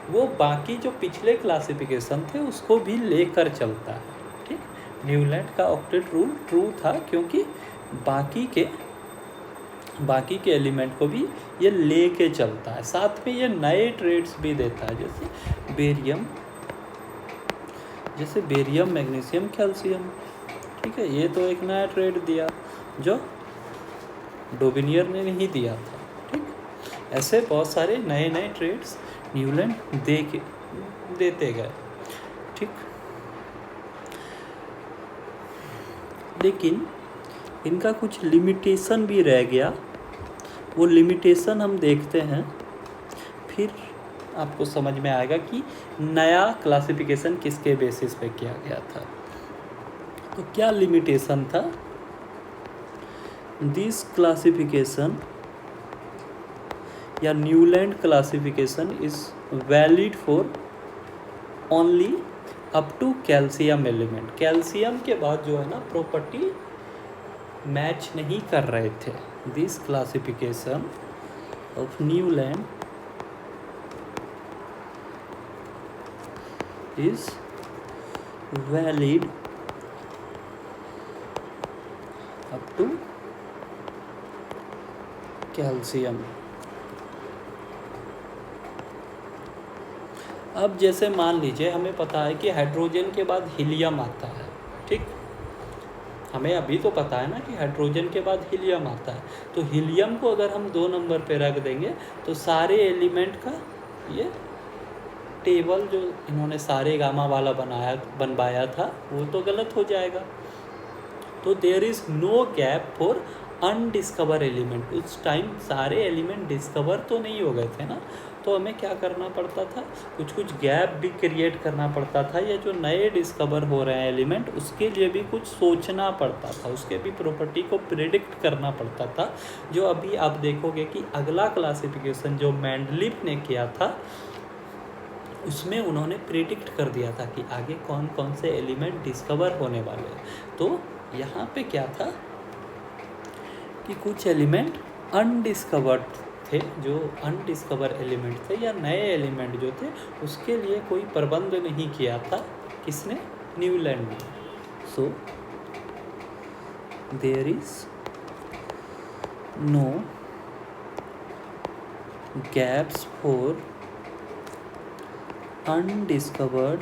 A: वो बाकी जो पिछले क्लासिफिकेशन थे उसको भी लेकर चलता है। ठीक, न्यूलैंड का ऑक्टेट रूल ट्रू था क्योंकि बाकी के एलिमेंट को भी ये लेके चलता है, साथ में ये नए ट्रेड्स भी देता है, जैसे बेरियम, मैग्नीशियम, कैल्शियम। ठीक है, ये तो एक नया ट्रेड दिया जो डोबिनियर ने नहीं दिया था। ठीक, ऐसे बहुत सारे नए नए ट्रेड्स न्यूलैंड देते गए। ठीक, लेकिन इनका कुछ लिमिटेशन भी रह गया, वो लिमिटेशन हम देखते हैं, फिर आपको समझ में आएगा कि नया क्लासिफिकेशन किसके बेसिस पे किया गया था। तो क्या लिमिटेशन था? दिस क्लासिफिकेशन या Newland classification is valid for only up to calcium element. Calcium के बाद जो है ना प्रॉपर्टी मैच नहीं कर रहे थे। This classification of Newland is valid up to calcium. अब जैसे मान लीजिए हमें पता है कि हाइड्रोजन के बाद हीलियम आता है। ठीक, हमें अभी तो पता है ना कि हाइड्रोजन के बाद हीलियम आता है, तो हीलियम को अगर हम 2 नंबर पे रख देंगे तो सारे एलिमेंट का ये टेबल जो इन्होंने सारे गामा वाला बनवाया था वो तो गलत हो जाएगा। तो there is no gap for undiscover element. उस टाइम सारे एलिमेंट डिस्कवर तो नहीं हो गए थे ना, तो हमें क्या करना पड़ता था? कुछ गैप भी क्रिएट करना पड़ता था, या जो नए डिस्कवर हो रहे हैं एलिमेंट उसके लिए भी कुछ सोचना पड़ता था, उसके भी प्रॉपर्टी को प्रिडिक्ट करना पड़ता था। जो अभी आप देखोगे कि अगला क्लासिफिकेशन जो मेंडलीफ ने किया था उसमें उन्होंने प्रिडिक्ट कर दिया था कि आगे कौन कौन से एलिमेंट डिस्कवर होने वाले हैं। तो यहाँ पे क्या था कि कुछ एलिमेंट अनडिस्कवर्ड थे, जो अनडिस्कवर एलिमेंट थे या नए एलिमेंट जो थे उसके लिए कोई प्रबंध नहीं किया था किसने, न्यूलैंड ने। So there is no gaps for undiscovered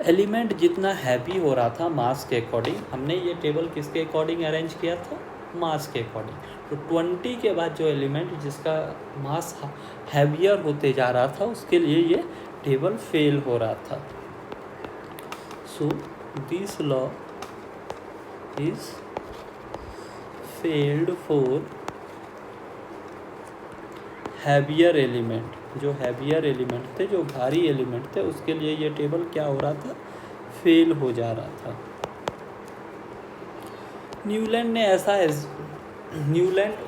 A: element जितना हैवी हो रहा था मास के अकॉर्डिंग, हमने ये टेबल किसके अकॉर्डिंग अरेंज किया था, मास के अकॉर्डिंग। तो 20 के बाद जो एलिमेंट जिसका मास हैवियर होते जा रहा था उसके लिए ये टेबल फेल हो रहा था। So this law is failed for heavier element, जो heavier element थे, जो भारी एलिमेंट थे, उसके लिए ये टेबल क्या हो रहा था, फेल हो जा रहा था। न्यूलैंड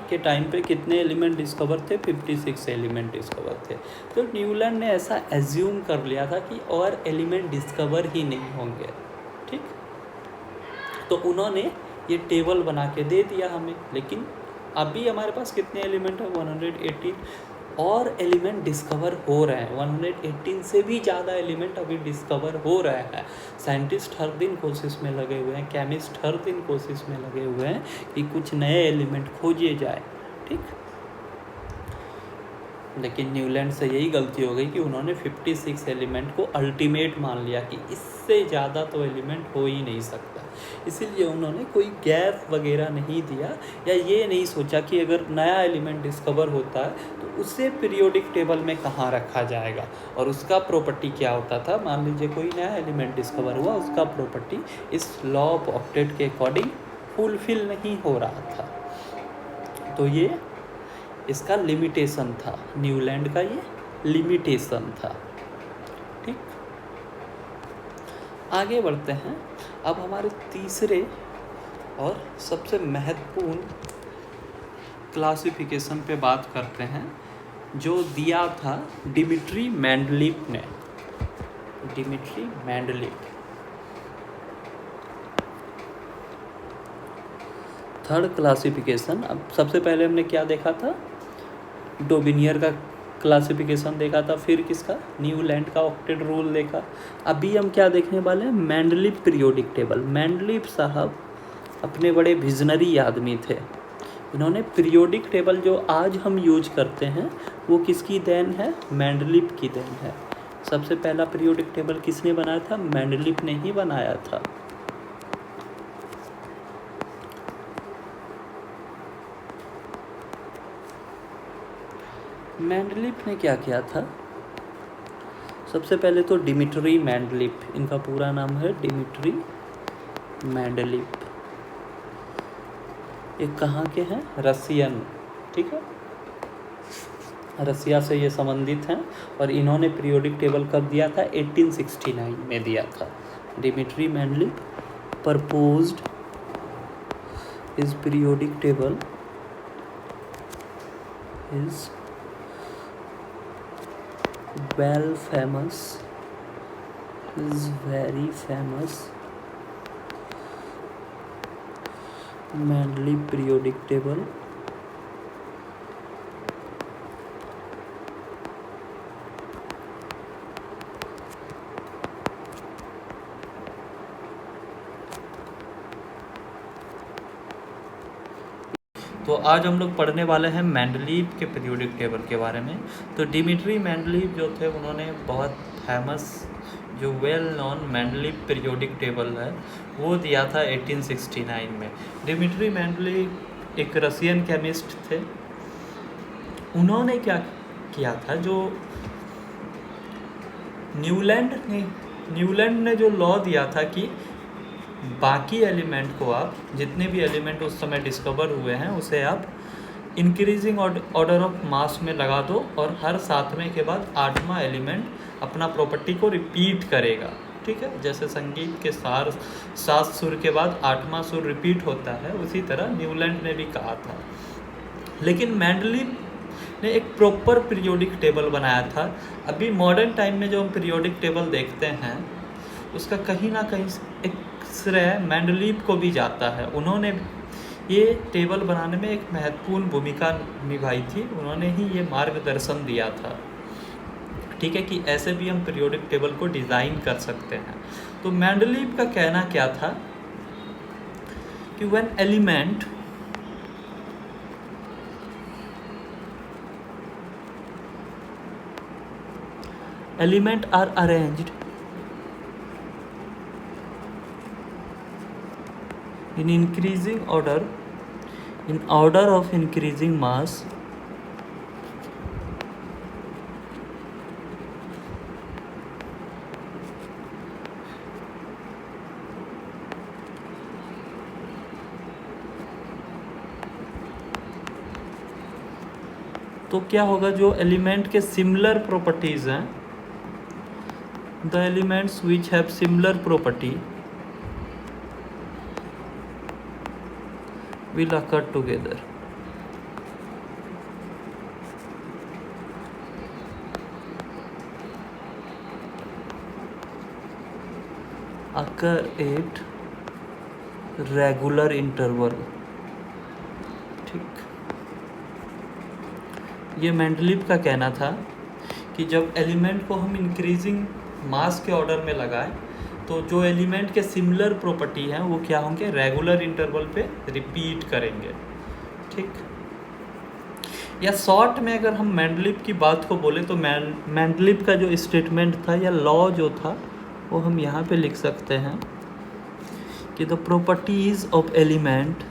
A: के टाइम पे कितने एलिमेंट डिस्कवर थे, 56 एलिमेंट डिस्कवर थे। तो न्यूलैंड ने ऐसा एज्यूम कर लिया था कि और एलिमेंट डिस्कवर ही नहीं होंगे, ठीक। तो उन्होंने ये टेबल बना के दे दिया हमें, लेकिन अभी हमारे पास कितने एलिमेंट हैं, 118 और एलिमेंट डिस्कवर हो रहे हैं। 118 से भी ज़्यादा एलिमेंट अभी डिस्कवर हो रहे हैं। साइंटिस्ट हर दिन कोशिश में लगे हुए हैं, केमिस्ट हर दिन कोशिश में लगे हुए हैं कि कुछ नए एलिमेंट खोजे जाए, ठीक। लेकिन न्यूलैंड से यही गलती हो गई कि उन्होंने 56 एलिमेंट को अल्टीमेट मान लिया कि इससे ज़्यादा तो एलिमेंट हो ही नहीं सकता। इसीलिए उन्होंने कोई गैप वगैरह नहीं दिया, या ये नहीं सोचा कि अगर नया एलिमेंट डिस्कवर होता है तो उसे पीरियोडिक टेबल में कहाँ रखा जाएगा और उसका प्रॉपर्टी क्या होता था। मान लीजिए कोई नया एलिमेंट डिस्कवर हुआ, उसका प्रॉपर्टी इस लॉ ऑफ ऑक्टेट के अकॉर्डिंग फुलफिल नहीं हो रहा था। तो ये इसका लिमिटेशन था, न्यूलैंड का ये लिमिटेशन था, ठीक। आगे बढ़ते हैं। अब हमारे तीसरे और सबसे महत्वपूर्ण क्लासिफिकेशन पे बात करते हैं, जो दिया था डिमिट्री मेंडलीफ ने। Dmitri Mendeleev third classification. अब सबसे पहले हमने क्या देखा था, डोबिनियर का क्लासिफिकेशन देखा था, फिर किसका, न्यूलैंड का ऑक्टेट रूल देखा। अभी हम क्या देखने वाले हैं, मेंडलीफ पीरियोडिक टेबल। मेंडलीफ साहब अपने बड़े विजनरी आदमी थे। इन्होंने पीरियोडिक टेबल जो आज हम यूज करते हैं वो किसकी देन है, मेंडलीफ की देन है। सबसे पहला पीरियोडिक टेबल किसने बनाया था, मेंडलीफ ने ही बनाया था। मेंडलीफ ने क्या किया था, सबसे पहले तो डिमिट्री मेंडलीफ, इनका पूरा नाम है डिमिट्री मेंडलीफ। ये कहाँ के हैं, रसियन, ठीक है, रसिया से ये संबंधित हैं। और इन्होंने पीरियोडिक टेबल कब दिया था, 1869 में दिया था। Dmitri Mendeleev proposed is periodic table is well famous, is very famous Mendeleev periodic table तो आज हम लोग पढ़ने वाले हैं मेंडलीफ के पीरियोडिक टेबल के बारे में। तो डिमिट्री मेंडलीफ जो थे उन्होंने बहुत फेमस जो well non Mendeleev periodic table है वो दिया था 1869 में। डिमिट्री मेंडलीफ एक रसियन केमिस्ट थे। उन्होंने क्या किया था, जो न्यूलैंड ने जो लॉ दिया था कि बाकी एलिमेंट को आप, जितने भी एलिमेंट उस समय डिस्कवर हुए हैं उसे आप इंक्रीजिंग ऑर्डर ऑफ मास में लगा दो और हर 7वें के बाद 8वां एलिमेंट अपना प्रॉपर्टी को रिपीट करेगा, ठीक है, जैसे संगीत के सात सुर के बाद आठवां सुर रिपीट होता है, उसी तरह न्यूलैंड ने भी कहा था। लेकिन मेंडलीव ने एक प्रॉपर पीरियोडिक टेबल बनाया था। अभी मॉडर्न टाइम में जो हम पीरियोडिक टेबल देखते हैं उसका कहीं ना कहीं एक श्रेय मेंडलीव को भी जाता है। उन्होंने ये टेबल बनाने में एक महत्वपूर्ण भूमिका निभाई थी, उन्होंने ही ये मार्गदर्शन दिया था, ठीक है, कि ऐसे भी हम पीरियोडिक टेबल को डिज़ाइन कर सकते हैं। तो मेंडलीव का कहना क्या था कि when element are arranged in increasing order, in order of increasing mass, तो क्या होगा, जो एलिमेंट के सिमिलर प्रॉपर्टीज हैं, the elements which have similar property will occur together. Occur at regular interval, ठीक। ये मेंडलीव का कहना था कि जब एलिमेंट को हम इंक्रीजिंग मास के ऑर्डर में लगाएं तो जो एलिमेंट के सिमिलर प्रॉपर्टी हैं वो क्या होंगे, रेगुलर इंटरवल पे रिपीट करेंगे, ठीक। या शॉर्ट में अगर हम मेंडलीव की बात को बोले तो मेंडलीव का जो स्टेटमेंट था या लॉ जो था वो हम यहाँ पे लिख सकते हैं कि the properties of element,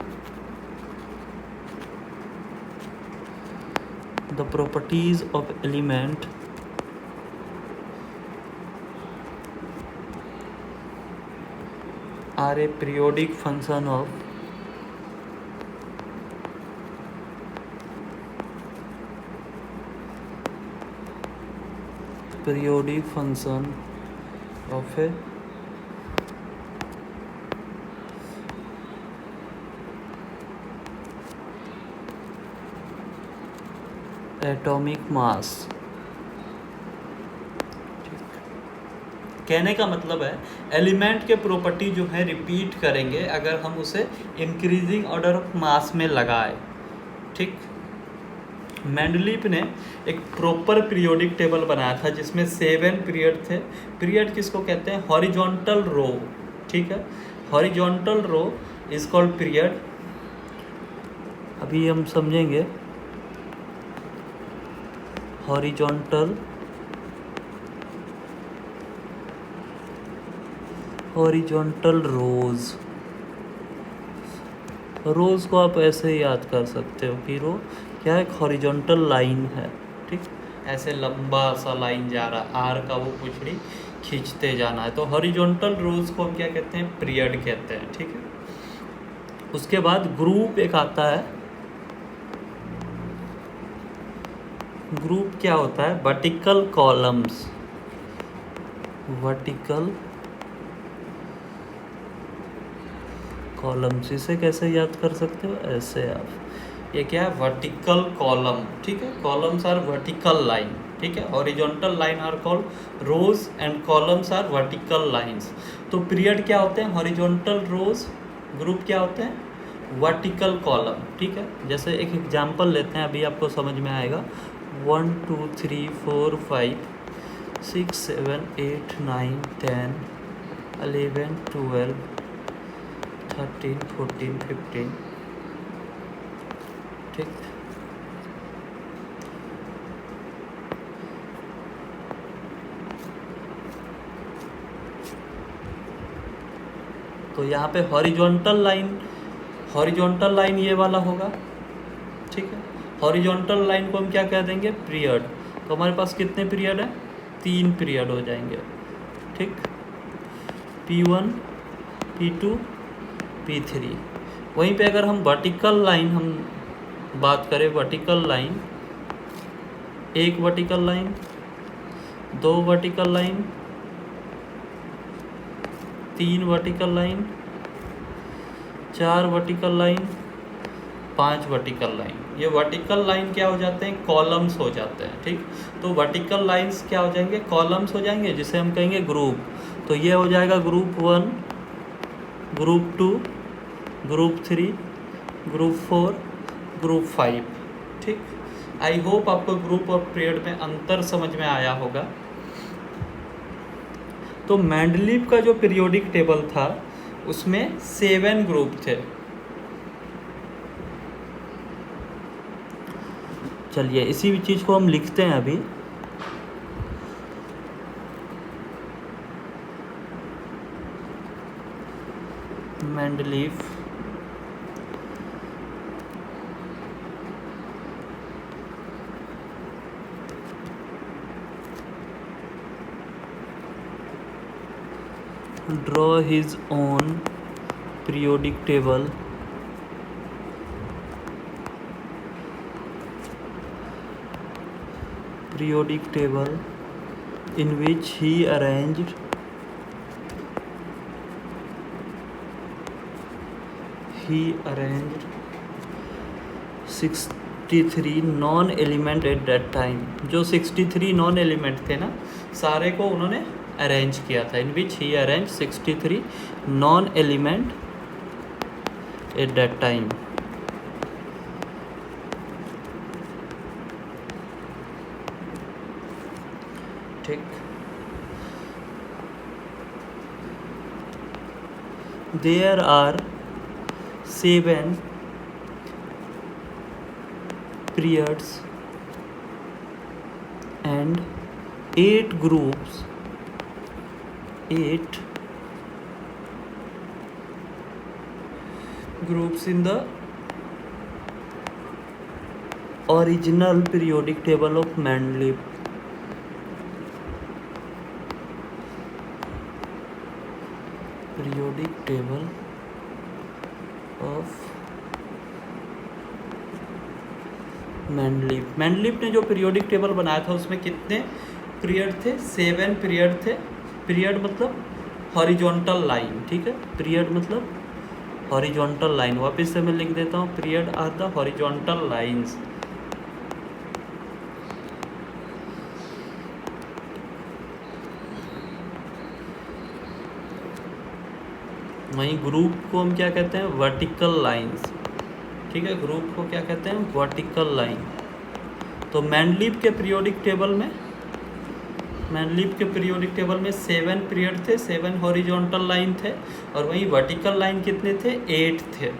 A: the properties of element are a periodic function of a atomic mass। कहने का मतलब है एलिमेंट के प्रॉपर्टी जो है रिपीट करेंगे अगर हम उसे इंक्रीजिंग ऑर्डर ऑफ मास में लगाए, ठीक। मेंडलीव ने एक प्रॉपर पीरियोडिक टेबल बनाया था जिसमें 7 पीरियड थे। पीरियड किसको कहते हैं, हॉरिजॉन्टल रो, ठीक है, horizontal row is called period. अभी हम समझेंगे हॉरिजॉन्टल रोज को आप ऐसे याद कर सकते हो कि रो क्या है, एक हॉरिजॉन्टल लाइन है, ठीक, ऐसे लंबा सा लाइन जा रहा है, आर का वो पुछड़ी खींचते जाना है, तो हॉरिजॉन्टल रोज को हम क्या कहते हैं, पीरियड कहते हैं, ठीक है। उसके बाद ग्रुप एक आता है, ग्रुप क्या होता है, वर्टिकल कॉलम्स, वर्टिकल कॉलम्स। इसे कैसे याद कर सकते हो, ऐसे आप, ये क्या है, वर्टिकल कॉलम, ठीक है, कॉलम्स आर वर्टिकल लाइन, ठीक है, horizontal line are called rows and columns are vertical lines. तो पीरियड क्या होते हैं, हॉरिजॉन्टल रोज, ग्रुप क्या होते हैं, वर्टिकल कॉलम, ठीक है। जैसे एक एग्जांपल लेते हैं, अभी आपको समझ में आएगा। 1 2 3 4 5 6 7 8 9 10 11 12 13 14 15, ठीक। तो यहाँ पे हॉरिजॉन्टल लाइन ये वाला होगा, ठीक है। हॉरिजॉन्टल लाइन को हम क्या कह देंगे, पीरियड। तो हमारे पास कितने पीरियड है, 3 पीरियड हो जाएंगे, ठीक। P1 P2 P3। वहीं पे अगर हम वर्टिकल लाइन हम बात करें, vertical line, 1 vertical line, 2 vertical line, 3 vertical line, 4 vertical line, 5 vertical line. ये वर्टिकल लाइन क्या हो जाते हैं, कॉलम्स हो जाते हैं, ठीक। तो वर्टिकल लाइंस क्या हो जाएंगे, कॉलम्स हो जाएंगे, जिसे हम कहेंगे ग्रुप। तो ये हो जाएगा group 1, group 2, group 3, group 4, group 5, ठीक। आई होप आपको ग्रुप और पीरियड में अंतर समझ में आया होगा। तो मेंडलीव का जो पीरियोडिक टेबल था उसमें 7 ग्रुप थे। चलिए इसी चीज़ को हम लिखते हैं अभी। Mendeleev draw his own periodic table in which he arranged 63 known element at that time. जो 63 नॉन एलिमेंट थे ना, सारे को उन्होंने अरेंज किया था। In which he arrange 63 known element at that time. ठीक। There are 7 periods and 8 groups, 8 groups in the original periodic table of Mendeleev. Periodic table of Mendeleev ने जो पीरियोडिक टेबल बनाया था उसमें कितने पीरियड थे, 7 पीरियड थे। पीरियड मतलब हॉरिजॉन्टल लाइन, ठीक है। पीरियड मतलब हॉरिजॉन्टल लाइन। वापस से मैं लिख देता हूँ, period are the horizontal lines. वहीं ग्रुप को हम क्या कहते हैं, वर्टिकल लाइंस, ठीक है। ग्रुप को क्या कहते हैं, वर्टिकल लाइन। तो मेंडलीव के पीरियोडिक टेबल में 7 पीरियड थे, 7 हॉरिजॉन्टल लाइन थे, और वहीं वर्टिकल लाइन कितने थे, 8 थे,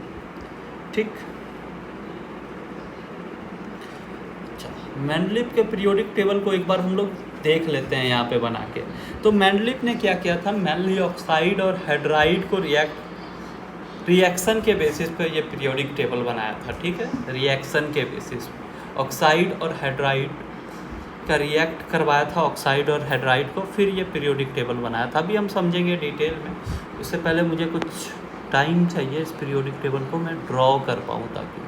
A: ठीक। अच्छा, मेंडलीव के पीरियोडिक टेबल को एक बार हम लोग देख लेते हैं यहाँ पे बना के। तो मेंडलीव ने क्या किया था, मैंगनी ऑक्साइड और हाइड्राइड को रिएक्शन के बेसिस पे ये पीरियोडिक टेबल बनाया था, ठीक है। रिएक्शन के बेसिस ऑक्साइड और हाइड्राइड का रिएक्ट करवाया था, ऑक्साइड और हाइड्राइड को, फिर ये पीरियोडिक टेबल बनाया था। अभी हम समझेंगे डिटेल में। उससे पहले मुझे कुछ टाइम चाहिए इस पीरियोडिक टेबल को मैं ड्रॉ कर पाऊँ ताकि।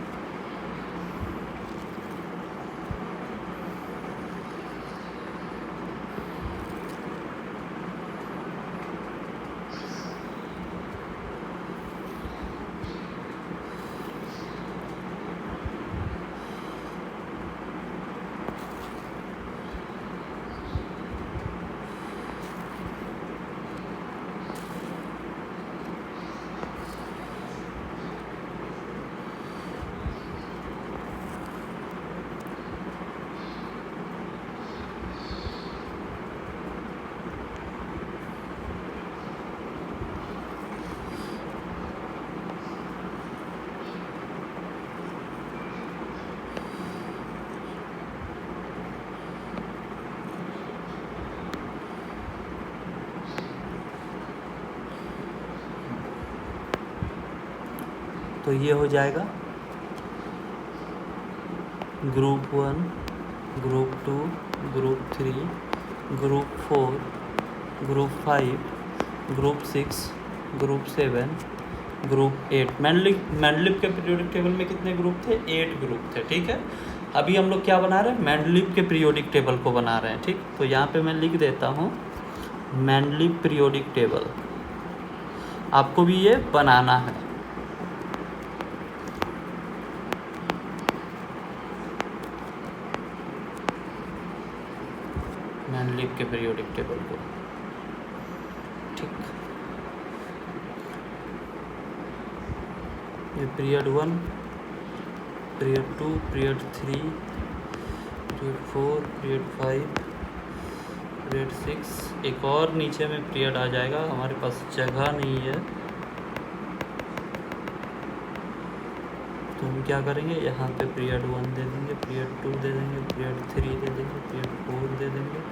A: तो ये हो जाएगा group 1, group 2, group 3, group 4, group 5, group 6, group 7, group 8। Mendeleev के पीरियोडिक टेबल में कितने ग्रुप थे, 8 ग्रुप थे, ठीक है। अभी हम लोग क्या बना रहे हैं, मेंडलीव के पीरियोडिक टेबल को बना रहे हैं, ठीक। तो यहाँ पे मैं लिख देता हूँ मेंडलीव पीरियोडिक टेबल। आपको भी ये बनाना है। मैनलिफ के पीरियोडिक टेबल को, ठीक। ये period 1, period 2, period 3, period 4, period 5, period 6, एक और नीचे में पीरियड आ जाएगा, हमारे पास जगह नहीं है तो हम क्या करेंगे, यहाँ पे पीरियड 1 दे देंगे, पीरियड 2 दे देंगे, पीरियड 3 दे देंगे, पीरियड 4 दे देंगे।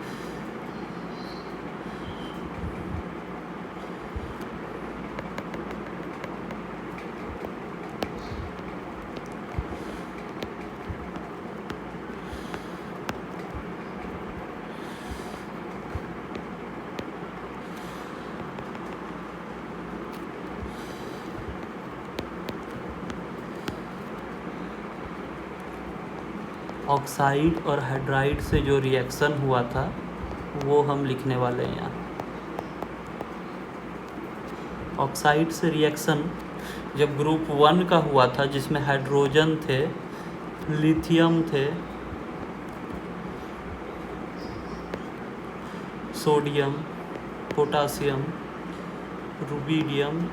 A: ऑक्साइड और हाइड्राइड से जो रिएक्शन हुआ था वो हम लिखने वाले हैं यहाँ। ऑक्साइड से रिएक्शन जब ग्रुप 1 का हुआ था, जिसमें हाइड्रोजन थे, लिथियम थे, सोडियम, पोटासियम, रुबिडियम,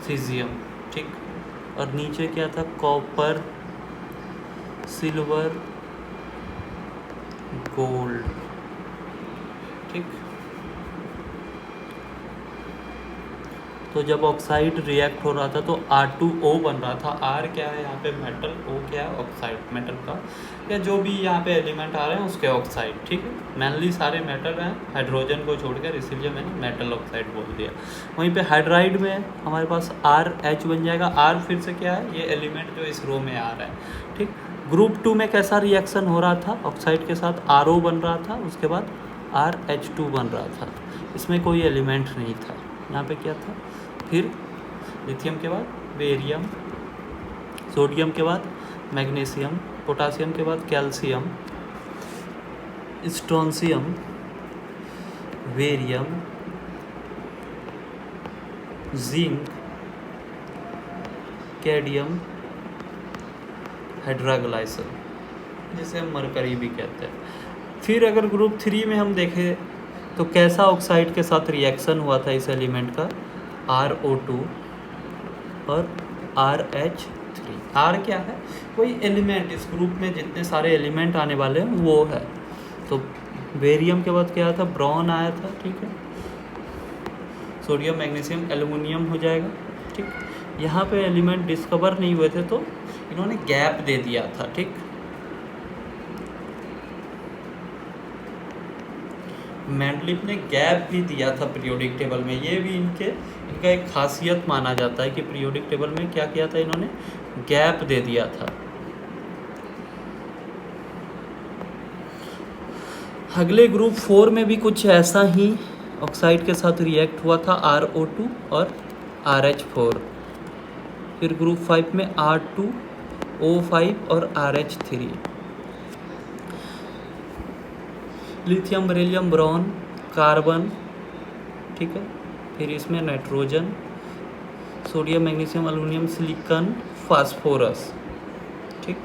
A: सीजियम, ठीक। और नीचे क्या था, कॉपर, सिल्वर, गोल्ड, ठीक। तो जब ऑक्साइड रिएक्ट हो रहा था तो R2O बन रहा था। R क्या है यहाँ पे, मेटल, O क्या है, ऑक्साइड, मेटल का, या जो भी यहाँ पे एलिमेंट आ रहे हैं उसके ऑक्साइड, ठीक है। मेनली सारे मेटल हैं हाइड्रोजन को छोड़कर, इसीलिए मैंने मेटल ऑक्साइड बोल दिया। वहीं पे हाइड्राइड में हमारे पास RH बन जाएगा। R फिर से क्या है, ये एलिमेंट जो इस रो में आ रहा है, ठीक। ग्रुप 2 में कैसा रिएक्शन हो रहा था, ऑक्साइड के साथ RO बन रहा था, उसके बाद RH2 बन रहा था, इसमें कोई एलिमेंट नहीं था। यहाँ पे क्या था, फिर लिथियम के बाद बेरियम, सोडियम के बाद मैग्नीशियम, पोटासियम के बाद कैल्शियम, स्ट्रोंशियम, बेरियम, जिंक, कैडियम, हाइड्राग्लाइसिन, जिसे हम मरकरी भी कहते हैं। फिर अगर ग्रुप 3 में हम देखें तो कैसा ऑक्साइड के साथ रिएक्शन हुआ था इस एलिमेंट का, RO2 और RH3। R क्या है, कोई एलिमेंट, इस ग्रुप में जितने सारे एलिमेंट आने वाले हैं वो है। तो बेरियम के बाद क्या आया था, ब्रॉन आया था, ठीक है। सोडियम, मैग्नीशियम, एल्युमिनियम हो जाएगा, ठीक। यहाँ पे एलिमेंट डिस्कवर नहीं हुए थे तो इन्होंने गैप दे दिया था, ठीक। मैंडलिफ ने गैप भी दिया था पीरियोडिक टेबल में। ये भी इनका एक खासियत माना जाता है कि पीरियोडिक टेबल में क्या किया था, इन्होंने गैप दे दिया था। अगले ग्रुप 4 में भी कुछ ऐसा ही ऑक्साइड के साथ रिएक्ट हुआ था, RO2 और RH4। फिर ग्रुप 5 में R2O5 और RH3, lithium, beryllium, bronze, carbon, ठीक है। फिर इसमें nitrogen, sodium, magnesium, aluminium, silicon, phosphorus, ठीक।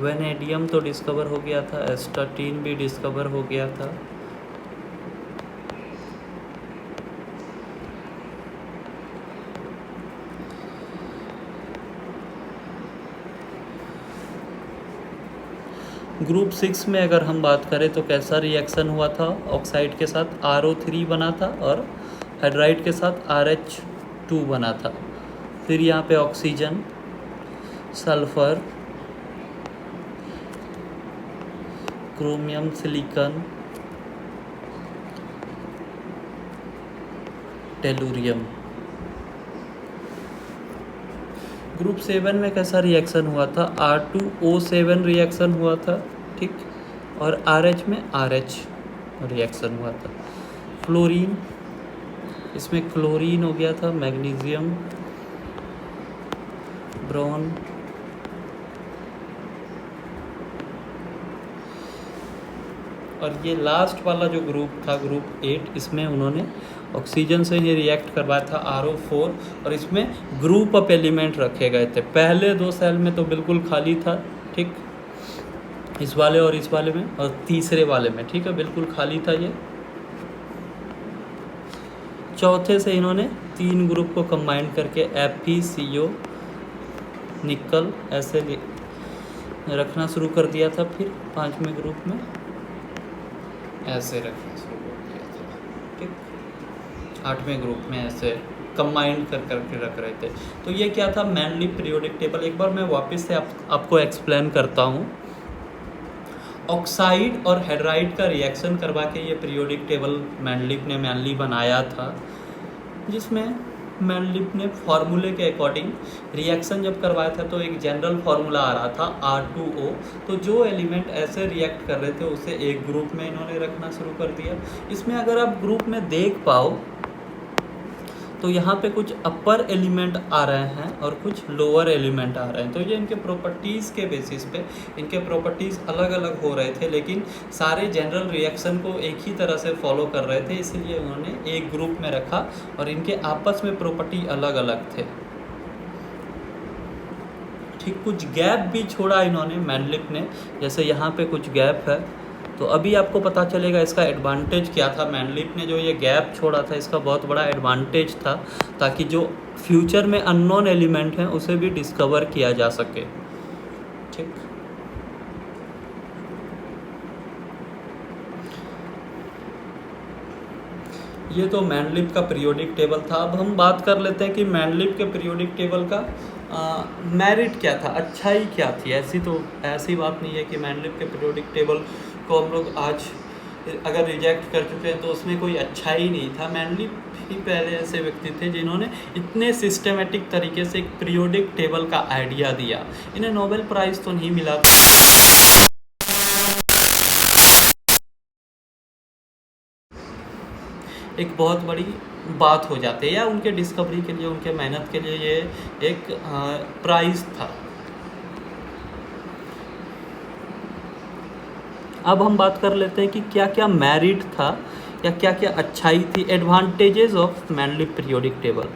A: वेनेडियम तो डिस्कवर हो गया था, एस्टाटीन भी डिस्कवर हो गया था। ग्रुप 6 में अगर हम बात करें तो कैसा रिएक्शन हुआ था, ऑक्साइड के साथ RO3 बना था और हाइड्राइड के साथ RH2 बना था। फिर यहाँ पे oxygen, sulphur, chromium, silicon, tellurium. Group 7 में कैसा रिएक्शन हुआ था, R2O7 रिएक्शन हुआ था, ठीक। और RH में RH रिएक्शन हुआ था। फ्लोरीन, इसमें क्लोरीन हो गया था, मैग्नीशियम, ब्रोन, और ये लास्ट वाला जो ग्रुप था ग्रुप 8, इसमें उन्होंने ऑक्सीजन से ही रिएक्ट करवाया था RO4, और इसमें ग्रुप ऑफ एलिमेंट रखे गए थे। पहले 2 सेल में तो बिल्कुल खाली था, ठीक, इस वाले और इस वाले में, और तीसरे वाले में, ठीक है, बिल्कुल खाली था ये। चौथे से इन्होंने 3 ग्रुप को कंबाइन करके FeCO निकल ऐसे रखना शुरू कर दिया था। फिर 5वें ग्रुप में ऐसे रखना शुरू कर दिया था, ठीक। 8वें ग्रुप में ऐसे कंबाइंड कर करके रख रहे थे। तो ये क्या था, मैनली पीरियोडिक टेबल। एक बार मैं वापस से आपको एक्सप्लेन करता हूँ। ऑक्साइड और हेड्राइड का रिएक्शन करवा के ये पीरियोडिक टेबल मैनलिप ने मैनली बनाया था, जिसमें मैनलिप ने फार्मूले के अकॉर्डिंग रिएक्शन जब करवाया था तो एक जनरल फार्मूला आ रहा था R2O। तो जो एलिमेंट ऐसे रिएक्ट कर रहे थे उसे एक ग्रुप में इन्होंने रखना शुरू कर दिया। इसमें अगर आप ग्रुप में देख पाओ तो यहाँ पे कुछ अपर एलिमेंट आ रहे हैं और कुछ लोअर एलिमेंट आ रहे हैं। तो ये इनके प्रॉपर्टीज़ के बेसिस पे इनके प्रॉपर्टीज़ अलग अलग हो रहे थे, लेकिन सारे जनरल रिएक्शन को एक ही तरह से फॉलो कर रहे थे, इसलिए उन्होंने एक ग्रुप में रखा और इनके आपस में प्रॉपर्टी अलग अलग थे, ठीक। कुछ गैप भी छोड़ा इन्होंने मैनलिप ने, जैसे यहाँ पे कुछ गैप है। तो अभी आपको पता चलेगा इसका एडवांटेज क्या था। मैनलिप ने जो ये गैप छोड़ा था इसका बहुत बड़ा एडवांटेज था, ताकि जो फ्यूचर में अननोन एलिमेंट हैं उसे भी डिस्कवर किया जा सके, ठीक। ये तो मैनलिप का पीरियोडिक टेबल था। अब हम बात कर लेते हैं कि मैनलिप के पीरियोडिक टेबल का मेरिट क्या था, अच्छाई क्या थी। ऐसी बात नहीं है कि मैनलिप के पीरियोडिक टेबल को हम लोग आज अगर रिजेक्ट कर चुके हैं तो उसमें कोई अच्छाई नहीं था। मैनलिप ही पहले ऐसे व्यक्ति थे जिन्होंने इतने सिस्टमेटिक तरीके से एक पीरियोडिक टेबल का आइडिया दिया। इन्हें नोबेल प्राइज़ तो नहीं मिला, एक बहुत बड़ी बात हो जाती है, या उनके डिस्कवरी के लिए, उनके मेहनत के लिए ये एक प्राइज़ था। अब हम बात कर लेते हैं कि क्या क्या मेरिट था या क्या क्या अच्छाई थी, एडवांटेजेस ऑफ मैनलिप पीरियोडिक टेबल।